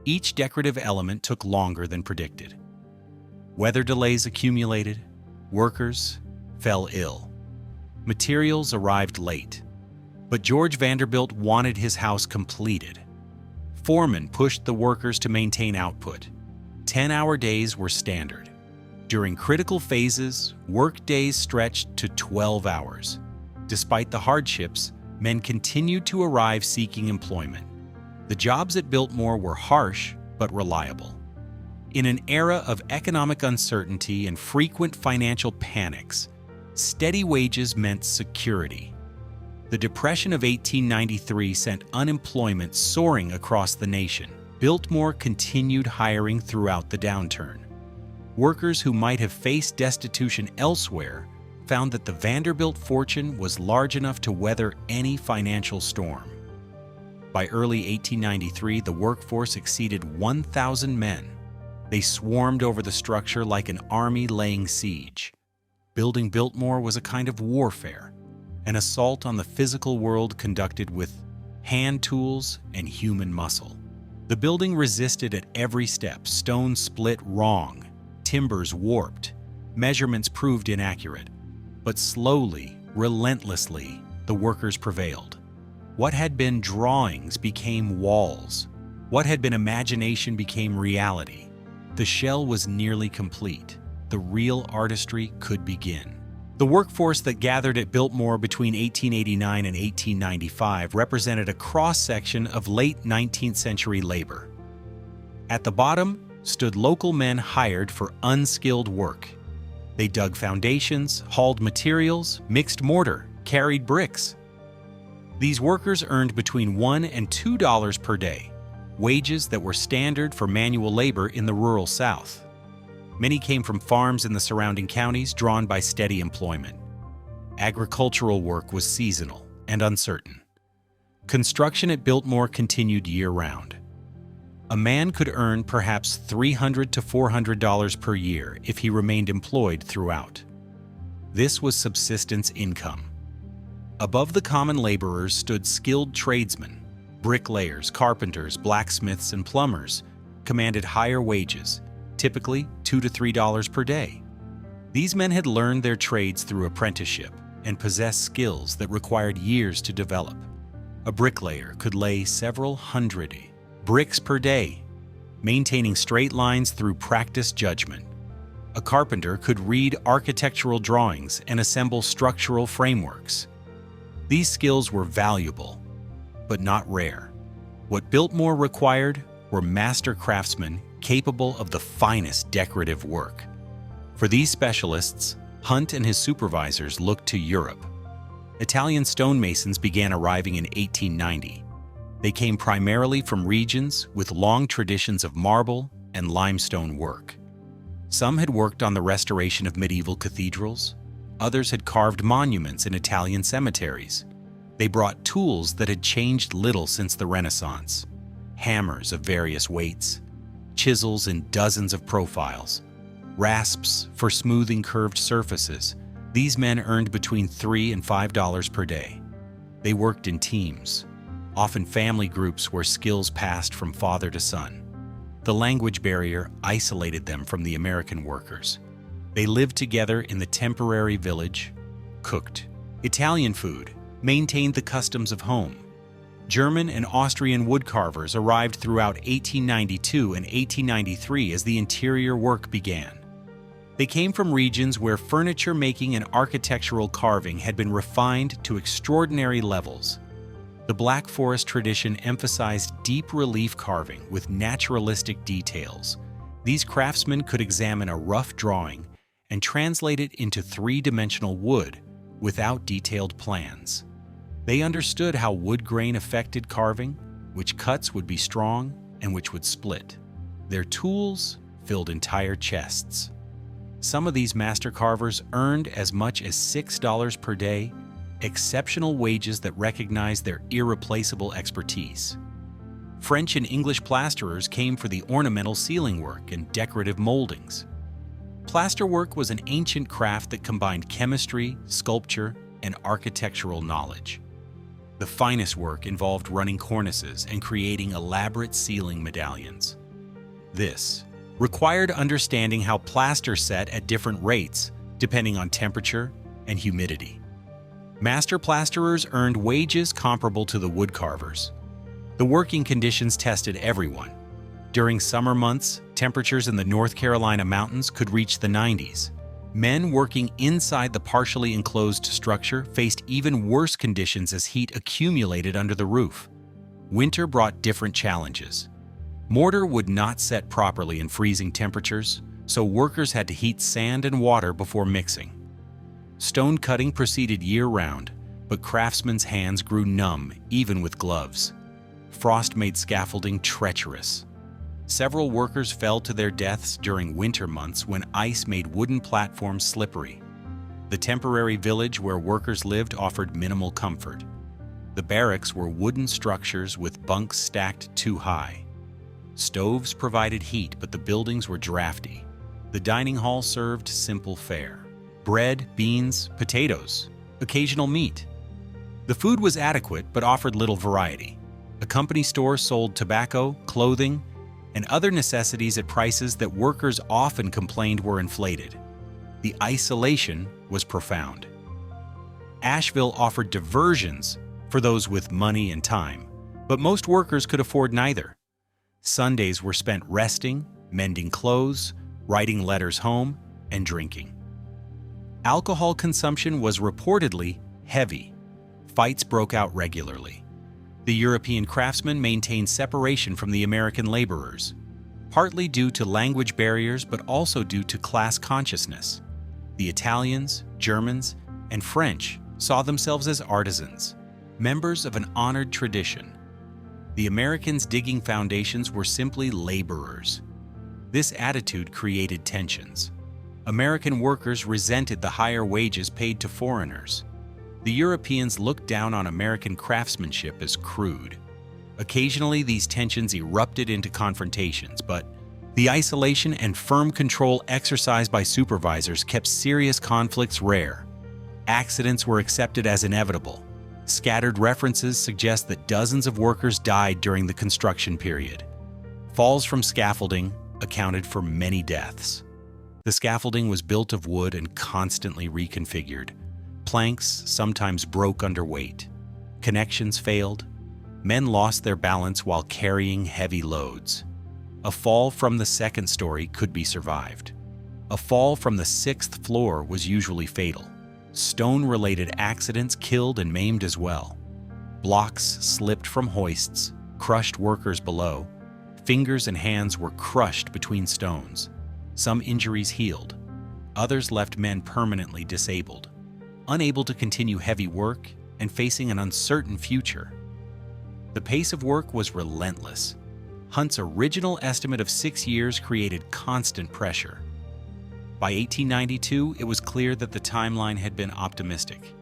Each decorative element took longer than predicted. Weather delays accumulated. Workers fell ill. Materials arrived late. But George Vanderbilt wanted his house completed. Foremen pushed the workers to maintain output. 10-hour days were standard. During critical phases, work days stretched to 12 hours. Despite the hardships, men continued to arrive seeking employment. The jobs at Biltmore were harsh but reliable. In an era of economic uncertainty and frequent financial panics, steady wages meant security. The Depression of 1893 sent unemployment soaring across the nation. Biltmore continued hiring throughout the downturn. Workers who might have faced destitution elsewhere found that the Vanderbilt fortune was large enough to weather any financial storm. By early 1893, the workforce exceeded 1,000 men. They swarmed over the structure like an army laying siege. Building Biltmore was a kind of warfare, an assault on the physical world conducted with hand tools and human muscle. The building resisted at every step. Stone split wrong, timbers warped, measurements proved inaccurate. But slowly, relentlessly, the workers prevailed. What had been drawings became walls. What had been imagination became reality. The shell was nearly complete. The real artistry could begin. The workforce that gathered at Biltmore between 1889 and 1895 represented a cross-section of late 19th century labor. At the bottom stood local men hired for unskilled work. They dug foundations, hauled materials, mixed mortar, carried bricks. These workers earned between $1 and $2 per day, wages that were standard for manual labor in the rural South. Many came from farms in the surrounding counties, drawn by steady employment. Agricultural work was seasonal and uncertain. Construction at Biltmore continued year-round. A man could earn perhaps $300 to $400 per year if he remained employed throughout. This was subsistence income. Above the common laborers stood skilled tradesmen. Bricklayers, carpenters, blacksmiths, and plumbers commanded higher wages, typically $2 to $3 per day. These men had learned their trades through apprenticeship and possessed skills that required years to develop. A bricklayer could lay several hundred bricks per day, maintaining straight lines through practiced judgment. A carpenter could read architectural drawings and assemble structural frameworks. These skills were valuable, but not rare. What Biltmore required were master craftsmen capable of the finest decorative work. For these specialists, Hunt and his supervisors looked to Europe. Italian stonemasons began arriving in 1890. They came primarily from regions with long traditions of marble and limestone work. Some had worked on the restoration of medieval cathedrals. Others had carved monuments in Italian cemeteries. They brought tools that had changed little since the Renaissance: hammers of various weights, chisels in dozens of profiles, rasps for smoothing curved surfaces. These men earned between $3 and $5 per day. They worked in teams, often family groups where skills passed from father to son. The language barrier isolated them from the American workers. They lived together in the temporary village, cooked Italian food, maintained the customs of home. German and Austrian woodcarvers arrived throughout 1892 and 1893 as the interior work began. They came from regions where furniture making and architectural carving had been refined to extraordinary levels. The Black Forest tradition emphasized deep relief carving with naturalistic details. These craftsmen could examine a rough drawing and translate it into three-dimensional wood without detailed plans. They understood how wood grain affected carving, which cuts would be strong and which would split. Their tools filled entire chests. Some of these master carvers earned as much as $6 per day, exceptional wages that recognized their irreplaceable expertise. French and English plasterers came for the ornamental ceiling work and decorative moldings. Plasterwork was an ancient craft that combined chemistry, sculpture, and architectural knowledge. The finest work involved running cornices and creating elaborate ceiling medallions. This required understanding how plaster set at different rates depending on temperature and humidity. Master plasterers earned wages comparable to the woodcarvers. The working conditions tested everyone. During summer months, temperatures in the North Carolina mountains could reach the 90s. Men working inside the partially enclosed structure faced even worse conditions as heat accumulated under the roof. Winter brought different challenges. Mortar would not set properly in freezing temperatures, so workers had to heat sand and water before mixing. Stone cutting proceeded year-round, but craftsmen's hands grew numb even with gloves. Frost made scaffolding treacherous. Several workers fell to their deaths during winter months when ice made wooden platforms slippery. The temporary village where workers lived offered minimal comfort. The barracks were wooden structures with bunks stacked too high. Stoves provided heat, but the buildings were drafty. The dining hall served simple fare: bread, beans, potatoes, occasional meat. The food was adequate but offered little variety. A company store sold tobacco, clothing, and other necessities at prices that workers often complained were inflated. The isolation was profound. Asheville offered diversions for those with money and time, but most workers could afford neither. Sundays were spent resting, mending clothes, writing letters home, and drinking. Alcohol consumption was reportedly heavy. Fights broke out regularly. The European craftsmen maintained separation from the American laborers, partly due to language barriers but also due to class consciousness. The Italians, Germans, and French saw themselves as artisans, members of an honored tradition. The Americans digging foundations were simply laborers. This attitude created tensions. American workers resented the higher wages paid to foreigners. The Europeans looked down on American craftsmanship as crude. Occasionally, these tensions erupted into confrontations, but the isolation and firm control exercised by supervisors kept serious conflicts rare. Accidents were accepted as inevitable. Scattered references suggest that dozens of workers died during the construction period. Falls from scaffolding accounted for many deaths. The scaffolding was built of wood and constantly reconfigured. Planks sometimes broke under weight. Connections failed. Men lost their balance while carrying heavy loads. A fall from the second story could be survived. A fall from the sixth floor was usually fatal. Stone-related accidents killed and maimed as well. Blocks slipped from hoists, crushed workers below. Fingers and hands were crushed between stones. Some injuries healed. Others left men permanently disabled, unable to continue heavy work and facing an uncertain future. The pace of work was relentless. Hunt's original estimate of 6 years created constant pressure. By 1892, it was clear that the timeline had been optimistic.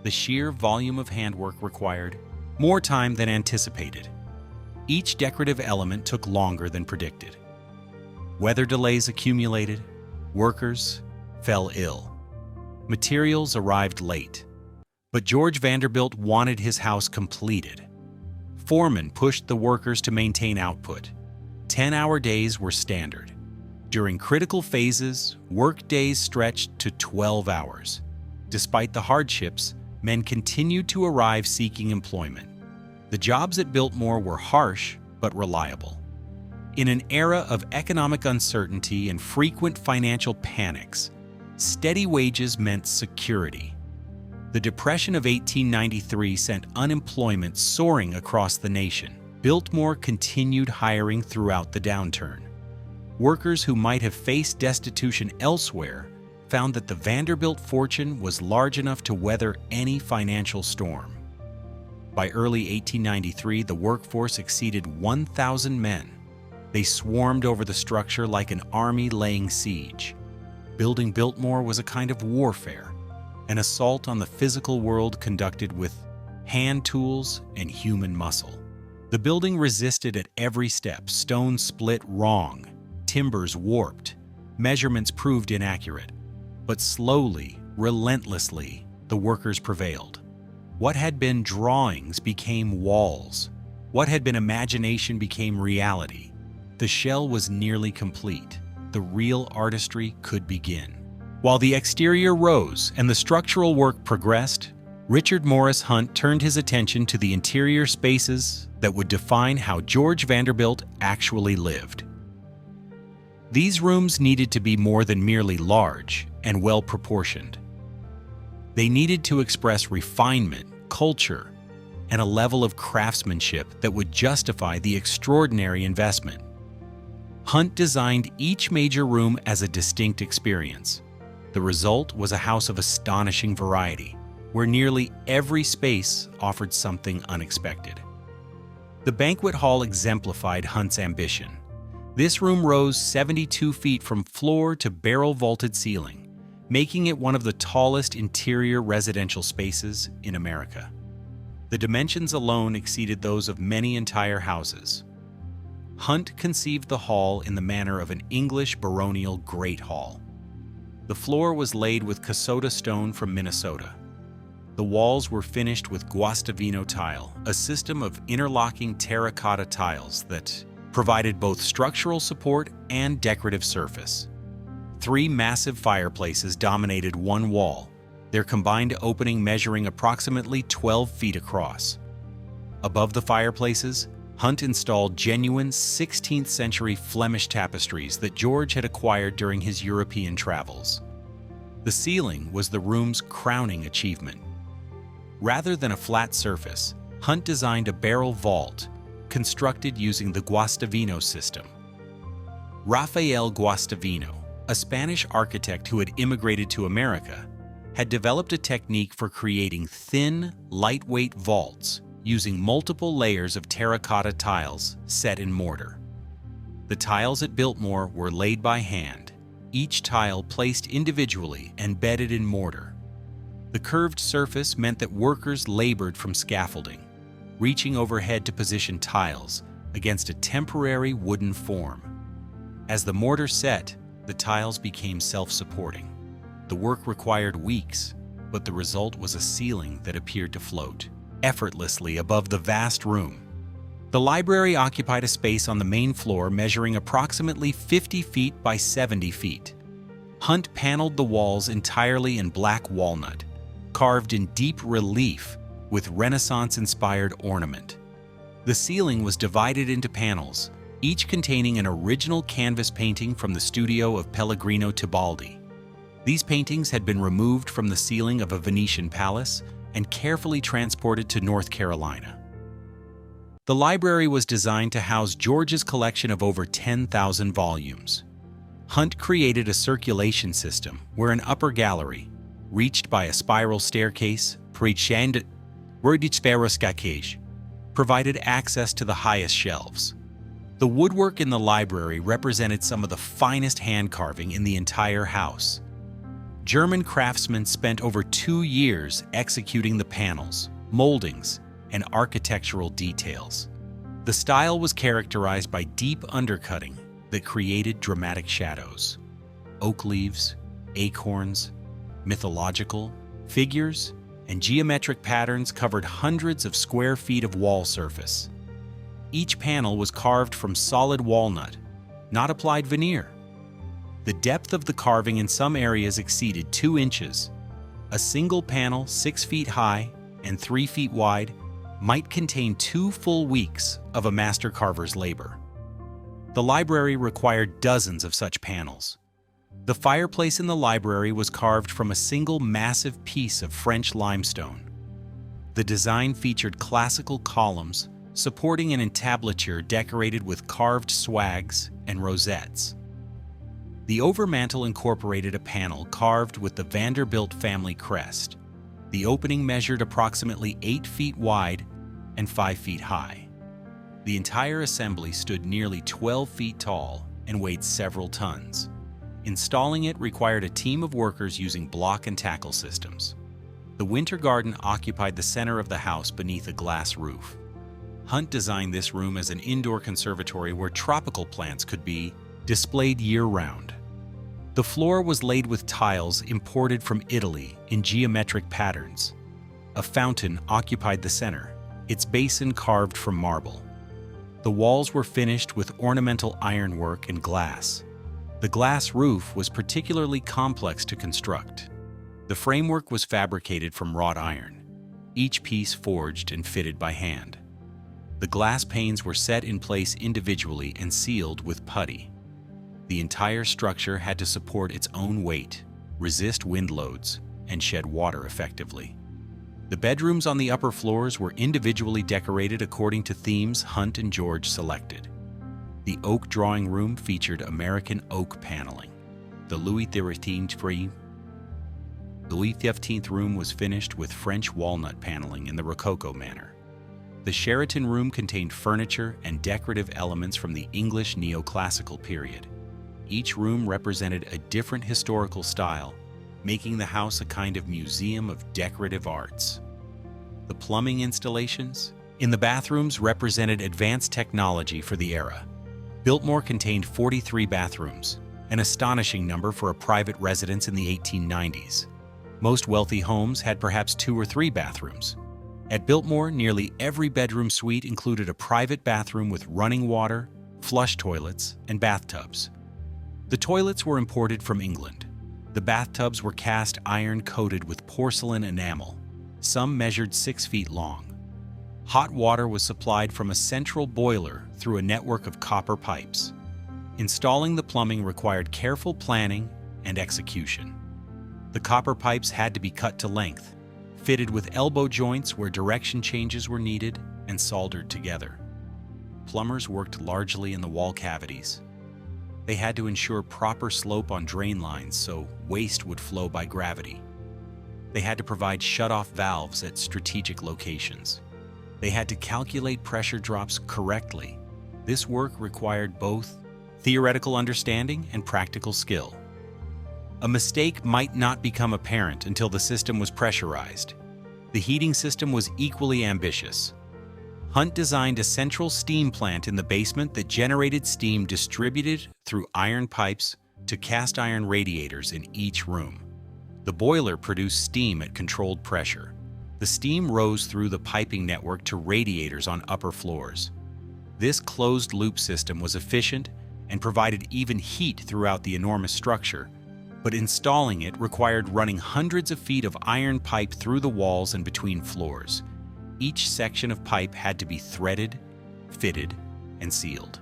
The sheer volume of handwork required more time than anticipated. Each decorative element took longer than predicted. Weather delays accumulated. Workers fell ill. Materials arrived late. But George Vanderbilt wanted his house completed. Foremen pushed the workers to maintain output. 10-hour days were standard. During critical phases, work days stretched to 12 hours. Despite the hardships, men continued to arrive seeking employment. The jobs at Biltmore were harsh but reliable. In an era of economic uncertainty and frequent financial panics, steady wages meant security. The Depression of 1893 sent unemployment soaring across the nation. Biltmore continued hiring throughout the downturn. Workers who might have faced destitution elsewhere found that the Vanderbilt fortune was large enough to weather any financial storm. By early 1893, the workforce exceeded 1,000 men. They swarmed over the structure like an army laying siege. Building Biltmore was a kind of warfare, an assault on the physical world conducted with hand tools and human muscle. The building resisted at every step. Stone split wrong, timbers warped, measurements proved inaccurate. But slowly, relentlessly, the workers prevailed. What had been drawings became walls. What had been imagination became reality. The shell was nearly complete. The real artistry could begin. While the exterior rose and the structural work progressed, Richard Morris Hunt turned his attention to the interior spaces that would define how George Vanderbilt actually lived. These rooms needed to be more than merely large and well-proportioned. They needed to express refinement, culture, and a level of craftsmanship that would justify the extraordinary investment. Hunt designed each major room as a distinct experience. The result was a house of astonishing variety, where nearly every space offered something unexpected. The banquet hall exemplified Hunt's ambition. This room rose 72 feet from floor to barrel-vaulted ceiling, making it one of the tallest interior residential spaces in America. The dimensions alone exceeded those of many entire houses. Hunt conceived the hall in the manner of an English baronial great hall. The floor was laid with Casota stone from Minnesota. The walls were finished with Guastavino tile, a system of interlocking terracotta tiles that provided both structural support and decorative surface. 3 massive fireplaces dominated one wall, their combined opening measuring approximately 12 feet across. Above the fireplaces, Hunt installed genuine 16th century Flemish tapestries that George had acquired during his European travels. The ceiling was the room's crowning achievement. Rather than a flat surface, Hunt designed a barrel vault, constructed using the Guastavino system. Rafael Guastavino, a Spanish architect who had immigrated to America, had developed a technique for creating thin, lightweight vaults using multiple layers of terracotta tiles set in mortar. The tiles at Biltmore were laid by hand, each tile placed individually and bedded in mortar. The curved surface meant that workers labored from scaffolding. reaching overhead to position tiles against a temporary wooden form. As the mortar set, the tiles became self-supporting. The work required weeks, but the result was a ceiling that appeared to float effortlessly above the vast room. The library occupied a space on the main floor measuring approximately 50 feet by 70 feet. Hunt paneled the walls entirely in black walnut, carved in deep relief with Renaissance-inspired ornament. The ceiling was divided into panels, each containing an original canvas painting from the studio of Pellegrino Tibaldi. These paintings had been removed from the ceiling of a Venetian palace and carefully transported to North Carolina. The library was designed to house George's collection of over 10,000 volumes. Hunt created a circulation system where an upper gallery, reached by a spiral staircase, provided access to the highest shelves. The woodwork in the library represented some of the finest hand carving in the entire house. German craftsmen spent over 2 years executing the panels, moldings, and architectural details. The style was characterized by deep undercutting that created dramatic shadows. Oak leaves, acorns, mythological figures, and geometric patterns covered hundreds of square feet of wall surface. Each panel was carved from solid walnut, not applied veneer. The depth of the carving in some areas exceeded 2 inches. A single panel 6 feet high and 3 feet wide might contain 2 full weeks of a master carver's labor. The library required dozens of such panels. The fireplace in the library was carved from a single massive piece of French limestone. The design featured classical columns supporting an entablature decorated with carved swags and rosettes. The overmantel incorporated a panel carved with the Vanderbilt family crest. The opening measured approximately 8 feet wide and 5 feet high. The entire assembly stood nearly 12 feet tall and weighed several tons. Installing it required a team of workers using block and tackle systems. The winter garden occupied the center of the house beneath a glass roof. Hunt designed this room as an indoor conservatory where tropical plants could be displayed year-round. The floor was laid with tiles imported from Italy in geometric patterns. A fountain occupied the center, its basin carved from marble. The walls were finished with ornamental ironwork and glass. The glass roof was particularly complex to construct. The framework was fabricated from wrought iron, each piece forged and fitted by hand. The glass panes were set in place individually and sealed with putty. The entire structure had to support its own weight, resist wind loads, and shed water effectively. The bedrooms on the upper floors were individually decorated according to themes Hunt and George selected. The oak drawing room featured American oak paneling. The Louis XIII room was finished with French walnut paneling in the Rococo manner. The Sheraton room contained furniture and decorative elements from the English neoclassical period. Each room represented a different historical style, making the house a kind of museum of decorative arts. The plumbing installations in the bathrooms represented advanced technology for the era. Biltmore contained 43 bathrooms, an astonishing number for a private residence in the 1890s. Most wealthy homes had perhaps 2 or 3 bathrooms. At Biltmore, nearly every bedroom suite included a private bathroom with running water, flush toilets, and bathtubs. The toilets were imported from England. The bathtubs were cast iron coated with porcelain enamel. Some measured 6 feet long. Hot water was supplied from a central boiler through a network of copper pipes. Installing the plumbing required careful planning and execution. The copper pipes had to be cut to length, fitted with elbow joints where direction changes were needed, and soldered together. Plumbers worked largely in the wall cavities. They had to ensure proper slope on drain lines so waste would flow by gravity. They had to provide shut-off valves at strategic locations. They had to calculate pressure drops correctly. This work required both theoretical understanding and practical skill. A mistake might not become apparent until the system was pressurized. The heating system was equally ambitious. Hunt designed a central steam plant in the basement that generated steam distributed through iron pipes to cast iron radiators in each room. The boiler produced steam at controlled pressure. The steam rose through the piping network to radiators on upper floors. This closed-loop system was efficient and provided even heat throughout the enormous structure, but installing it required running hundreds of feet of iron pipe through the walls and between floors. Each section of pipe had to be threaded, fitted, and sealed.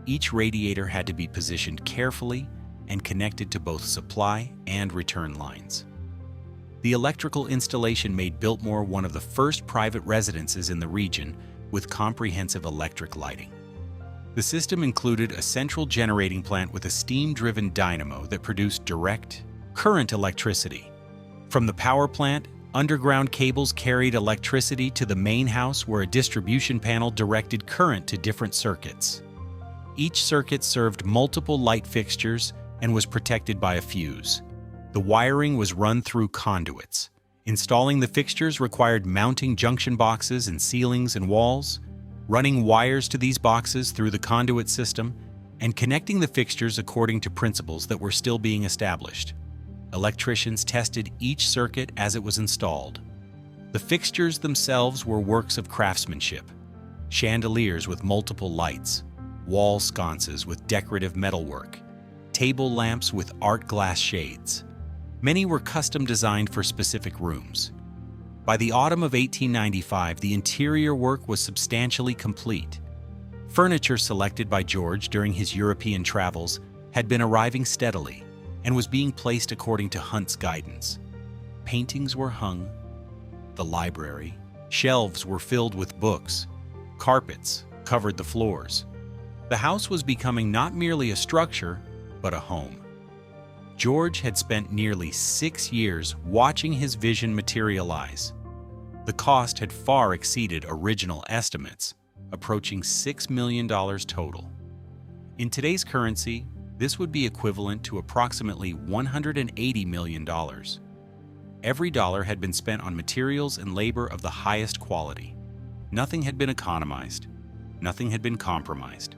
Each radiator had to be positioned carefully and connected to both supply and return lines. The electrical installation made Biltmore one of the first private residences in the region with comprehensive electric lighting. The system included a central generating plant with a steam-driven dynamo that produced direct, current electricity. From the power plant, underground cables carried electricity to the main house where a distribution panel directed current to different circuits. Each circuit served multiple light fixtures and was protected by a fuse. The wiring was run through conduits. Installing the fixtures required mounting junction boxes in ceilings and walls, running wires to these boxes through the conduit system, and connecting the fixtures according to principles that were still being established. Electricians tested each circuit as it was installed. The fixtures themselves were works of craftsmanship: chandeliers with multiple lights, wall sconces with decorative metalwork, table lamps with art glass shades. Many were custom designed for specific rooms. By the autumn of 1895, the interior work was substantially complete. Furniture selected by George during his European travels had been arriving steadily and was being placed according to Hunt's guidance. Paintings were hung, the library, shelves were filled with books, carpets covered the floors. The house was becoming not merely a structure, but a home. George had spent nearly 6 years watching his vision materialize. The cost had far exceeded original estimates, approaching $6 million total. In today's currency, this would be equivalent to approximately $180 million. Every dollar had been spent on materials and labor of the highest quality. Nothing had been economized. Nothing had been compromised.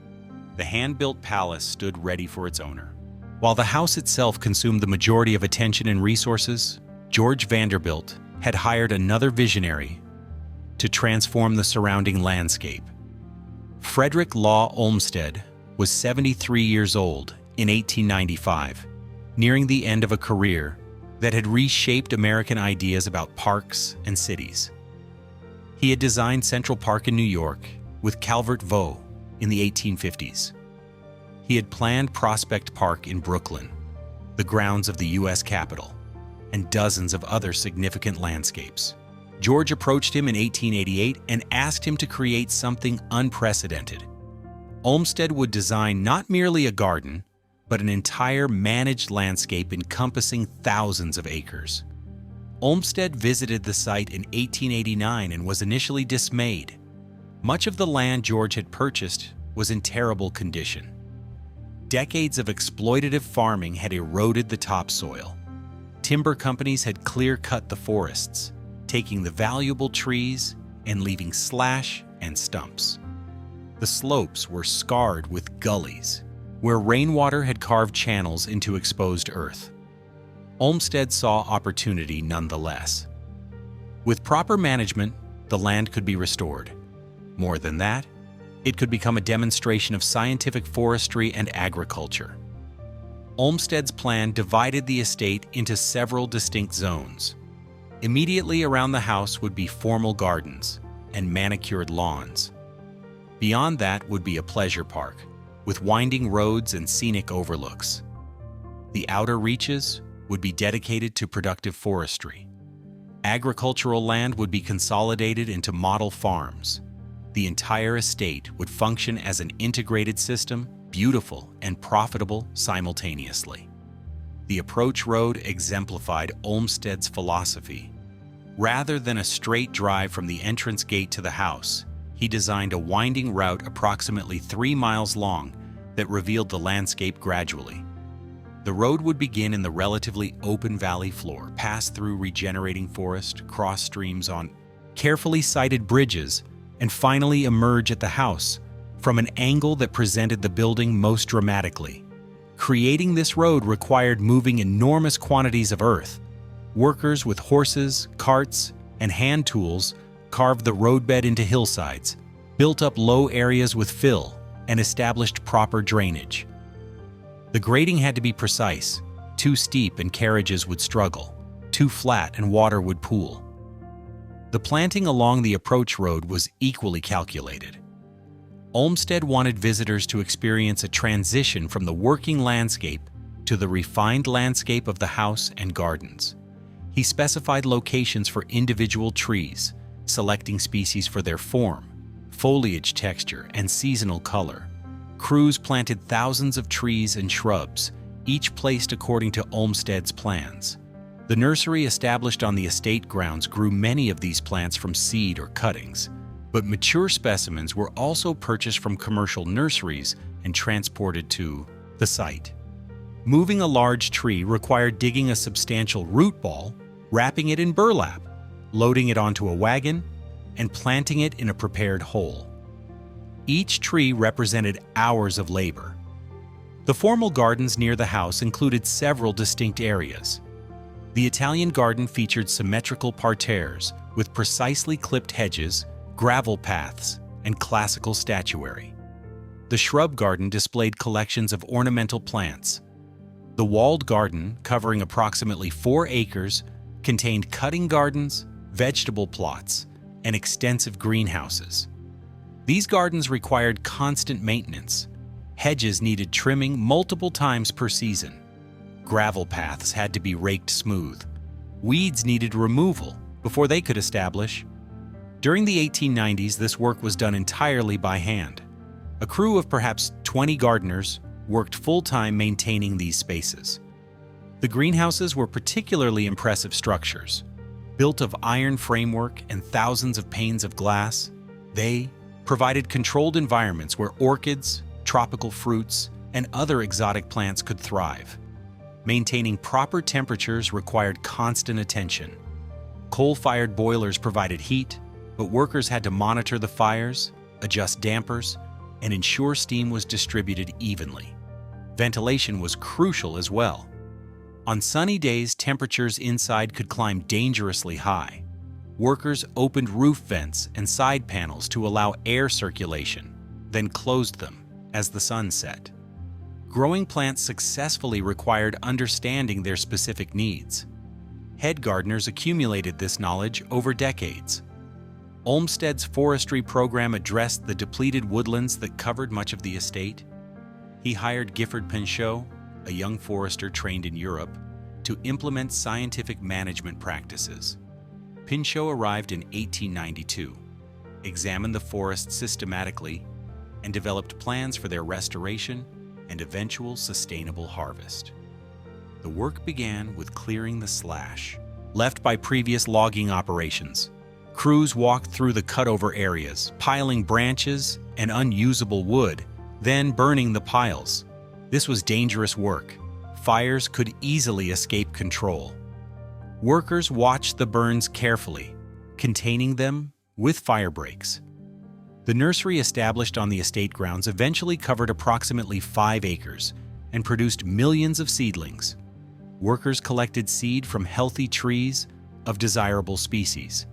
The hand-built palace stood ready for its owner. While the house itself consumed the majority of attention and resources, George Vanderbilt had hired another visionary to transform the surrounding landscape. Frederick Law Olmsted was 73 years old in 1895, nearing the end of a career that had reshaped American ideas about parks and cities. He had designed Central Park in New York with Calvert Vaux in the 1850s. He had planned Prospect Park in Brooklyn, the grounds of the U.S. Capitol, and dozens of other significant landscapes. George approached him in 1888 and asked him to create something unprecedented. Olmsted would design not merely a garden, but an entire managed landscape encompassing thousands of acres. Olmsted visited the site in 1889 and was initially dismayed. Much of the land George had purchased was in terrible condition. Decades of exploitative farming had eroded the topsoil. Timber companies had clear-cut the forests, taking the valuable trees and leaving slash and stumps. The slopes were scarred with gullies, where rainwater had carved channels into exposed earth. Olmsted saw opportunity nonetheless. With proper management, the land could be restored. More than that, it could become a demonstration of scientific forestry and agriculture. Olmsted's plan divided the estate into several distinct zones. Immediately around the house would be formal gardens and manicured lawns. Beyond that would be a pleasure park, with winding roads and scenic overlooks. The outer reaches would be dedicated to productive forestry. Agricultural land would be consolidated into model farms. The entire estate would function as an integrated system, beautiful and profitable simultaneously. The approach road exemplified Olmsted's philosophy. Rather than a straight drive from the entrance gate to the house, he designed a winding route approximately 3 miles long that revealed the landscape gradually. The road would begin in the relatively open valley floor, pass through regenerating forest, cross streams on carefully sited bridges, and finally emerge at the house from an angle that presented the building most dramatically. Creating this road required moving enormous quantities of earth. Workers with horses, carts, and hand tools carved the roadbed into hillsides, built up low areas with fill, and established proper drainage. The grading had to be precise. Too steep and carriages would struggle. Too flat and water would pool. The planting along the approach road was equally calculated. Olmsted wanted visitors to experience a transition from the working landscape to the refined landscape of the house and gardens. He specified locations for individual trees, selecting species for their form, foliage texture, and seasonal color. Crews planted thousands of trees and shrubs, each placed according to Olmsted's plans. The nursery established on the estate grounds grew many of these plants from seed or cuttings, but mature specimens were also purchased from commercial nurseries and transported to the site. Moving a large tree required digging a substantial root ball, wrapping it in burlap, loading it onto a wagon, and planting it in a prepared hole. Each tree represented hours of labor. The formal gardens near the house included several distinct areas. The Italian garden featured symmetrical parterres with precisely clipped hedges, gravel paths, and classical statuary. The shrub garden displayed collections of ornamental plants. The walled garden, covering approximately 4 acres, contained cutting gardens, vegetable plots, and extensive greenhouses. These gardens required constant maintenance. Hedges needed trimming multiple times per season. Gravel paths had to be raked smooth. Weeds needed removal before they could establish. During the 1890s, this work was done entirely by hand. A crew of perhaps 20 gardeners worked full-time maintaining these spaces. The greenhouses were particularly impressive structures. Built of iron framework and thousands of panes of glass, they provided controlled environments where orchids, tropical fruits, and other exotic plants could thrive. Maintaining proper temperatures required constant attention. Coal-fired boilers provided heat, but workers had to monitor the fires, adjust dampers, and ensure steam was distributed evenly. Ventilation was crucial as well. On sunny days, temperatures inside could climb dangerously high. Workers opened roof vents and side panels to allow air circulation, then closed them as the sun set. Growing plants successfully required understanding their specific needs. Head gardeners accumulated this knowledge over decades. Olmsted's forestry program addressed the depleted woodlands that covered much of the estate. He hired Gifford Pinchot, a young forester trained in Europe, to implement scientific management practices. Pinchot arrived in 1892, examined the forests systematically, and developed plans for their restoration and eventual sustainable harvest. The work began with clearing the slash left by previous logging operations. Crews walked through the cutover areas, piling branches and unusable wood, then burning the piles. This was dangerous work. Fires could easily escape control. Workers watched the burns carefully, containing them with fire breaks. The nursery established on the estate grounds eventually covered approximately 5 acres and produced millions of seedlings. Workers collected seed from healthy trees of desirable species.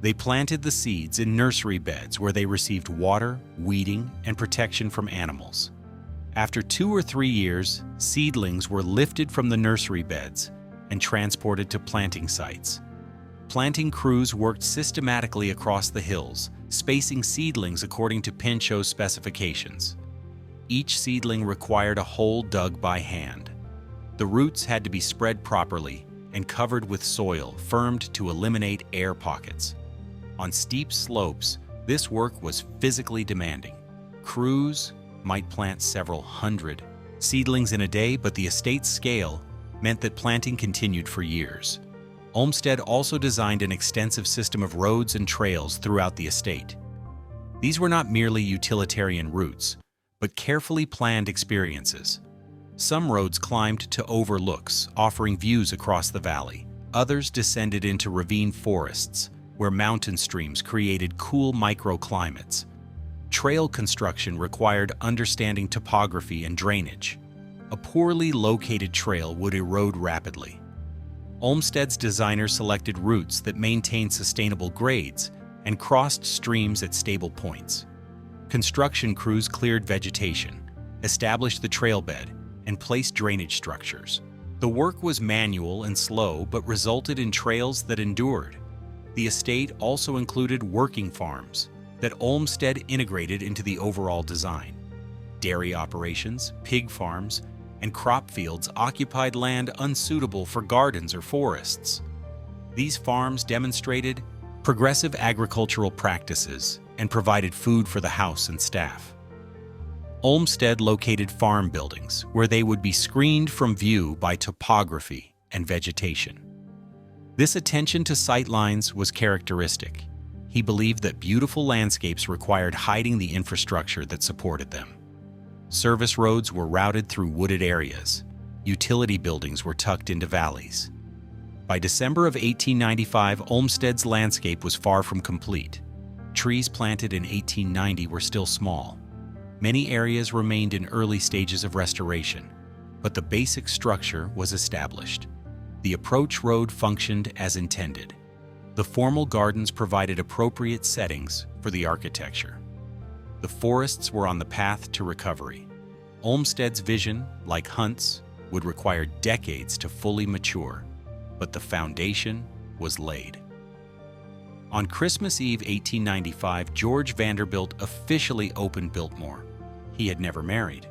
They planted the seeds in nursery beds where they received water, weeding, and protection from animals. After 2 or 3 years, seedlings were lifted from the nursery beds and transported to planting sites. Planting crews worked systematically across the hills, spacing seedlings according to Pinchot's specifications. Each seedling required a hole dug by hand. The roots had to be spread properly and covered with soil firmed to eliminate air pockets. On steep slopes, this work was physically demanding. Crews might plant several hundred seedlings in a day, but the estate's scale meant that planting continued for years. Olmsted also designed an extensive system of roads and trails throughout the estate. These were not merely utilitarian routes, but carefully planned experiences. Some roads climbed to overlooks, offering views across the valley. Others descended into ravine forests, where mountain streams created cool microclimates. Trail construction required understanding topography and drainage. A poorly located trail would erode rapidly. Olmsted's designers selected routes that maintained sustainable grades and crossed streams at stable points. Construction crews cleared vegetation, established the trailbed, and placed drainage structures. The work was manual and slow, but resulted in trails that endured. The estate also included working farms that Olmsted integrated into the overall design. Dairy operations, pig farms, and crop fields occupied land unsuitable for gardens or forests. These farms demonstrated progressive agricultural practices and provided food for the house and staff. Olmsted located farm buildings where they would be screened from view by topography and vegetation. This attention to sightlines was characteristic. He believed that beautiful landscapes required hiding the infrastructure that supported them. Service roads were routed through wooded areas. Utility buildings were tucked into valleys. By December of 1895, Olmsted's landscape was far from complete. Trees planted in 1890 were still small. Many areas remained in early stages of restoration, but the basic structure was established. The approach road functioned as intended. The formal gardens provided appropriate settings for the architecture. The forests were on the path to recovery. Olmsted's vision, like Hunt's, would require decades to fully mature, but the foundation was laid. On Christmas Eve 1895, George Vanderbilt officially opened Biltmore. He had never married,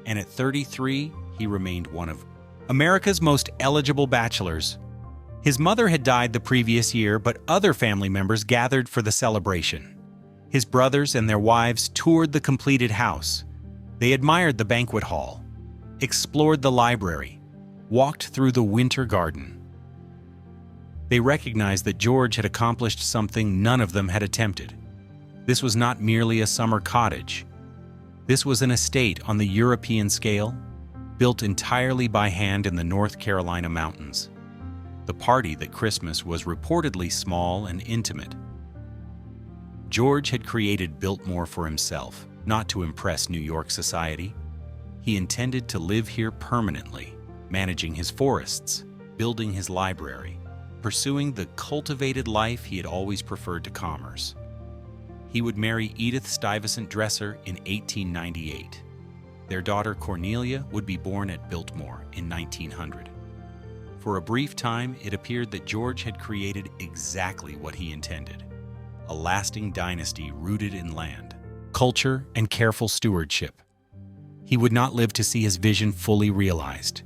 and at 33, he remained one of America's most eligible bachelors. His mother had died the previous year, but other family members gathered for the celebration. His brothers and their wives toured the completed house. They admired the banquet hall, explored the library, walked through the winter garden. They recognized that George had accomplished something none of them had attempted. This was not merely a summer cottage. This was an estate on the European scale, built entirely by hand in the North Carolina mountains. The party that Christmas was reportedly small and intimate. George had created Biltmore for himself, not to impress New York society. He intended to live here permanently, managing his forests, building his library, pursuing the cultivated life he had always preferred to commerce. He would marry Edith Stuyvesant Dresser in 1898. Their daughter Cornelia would be born at Biltmore in 1900. For a brief time, it appeared that George had created exactly what he intended: a lasting dynasty rooted in land, culture, and careful stewardship. He would not live to see his vision fully realized.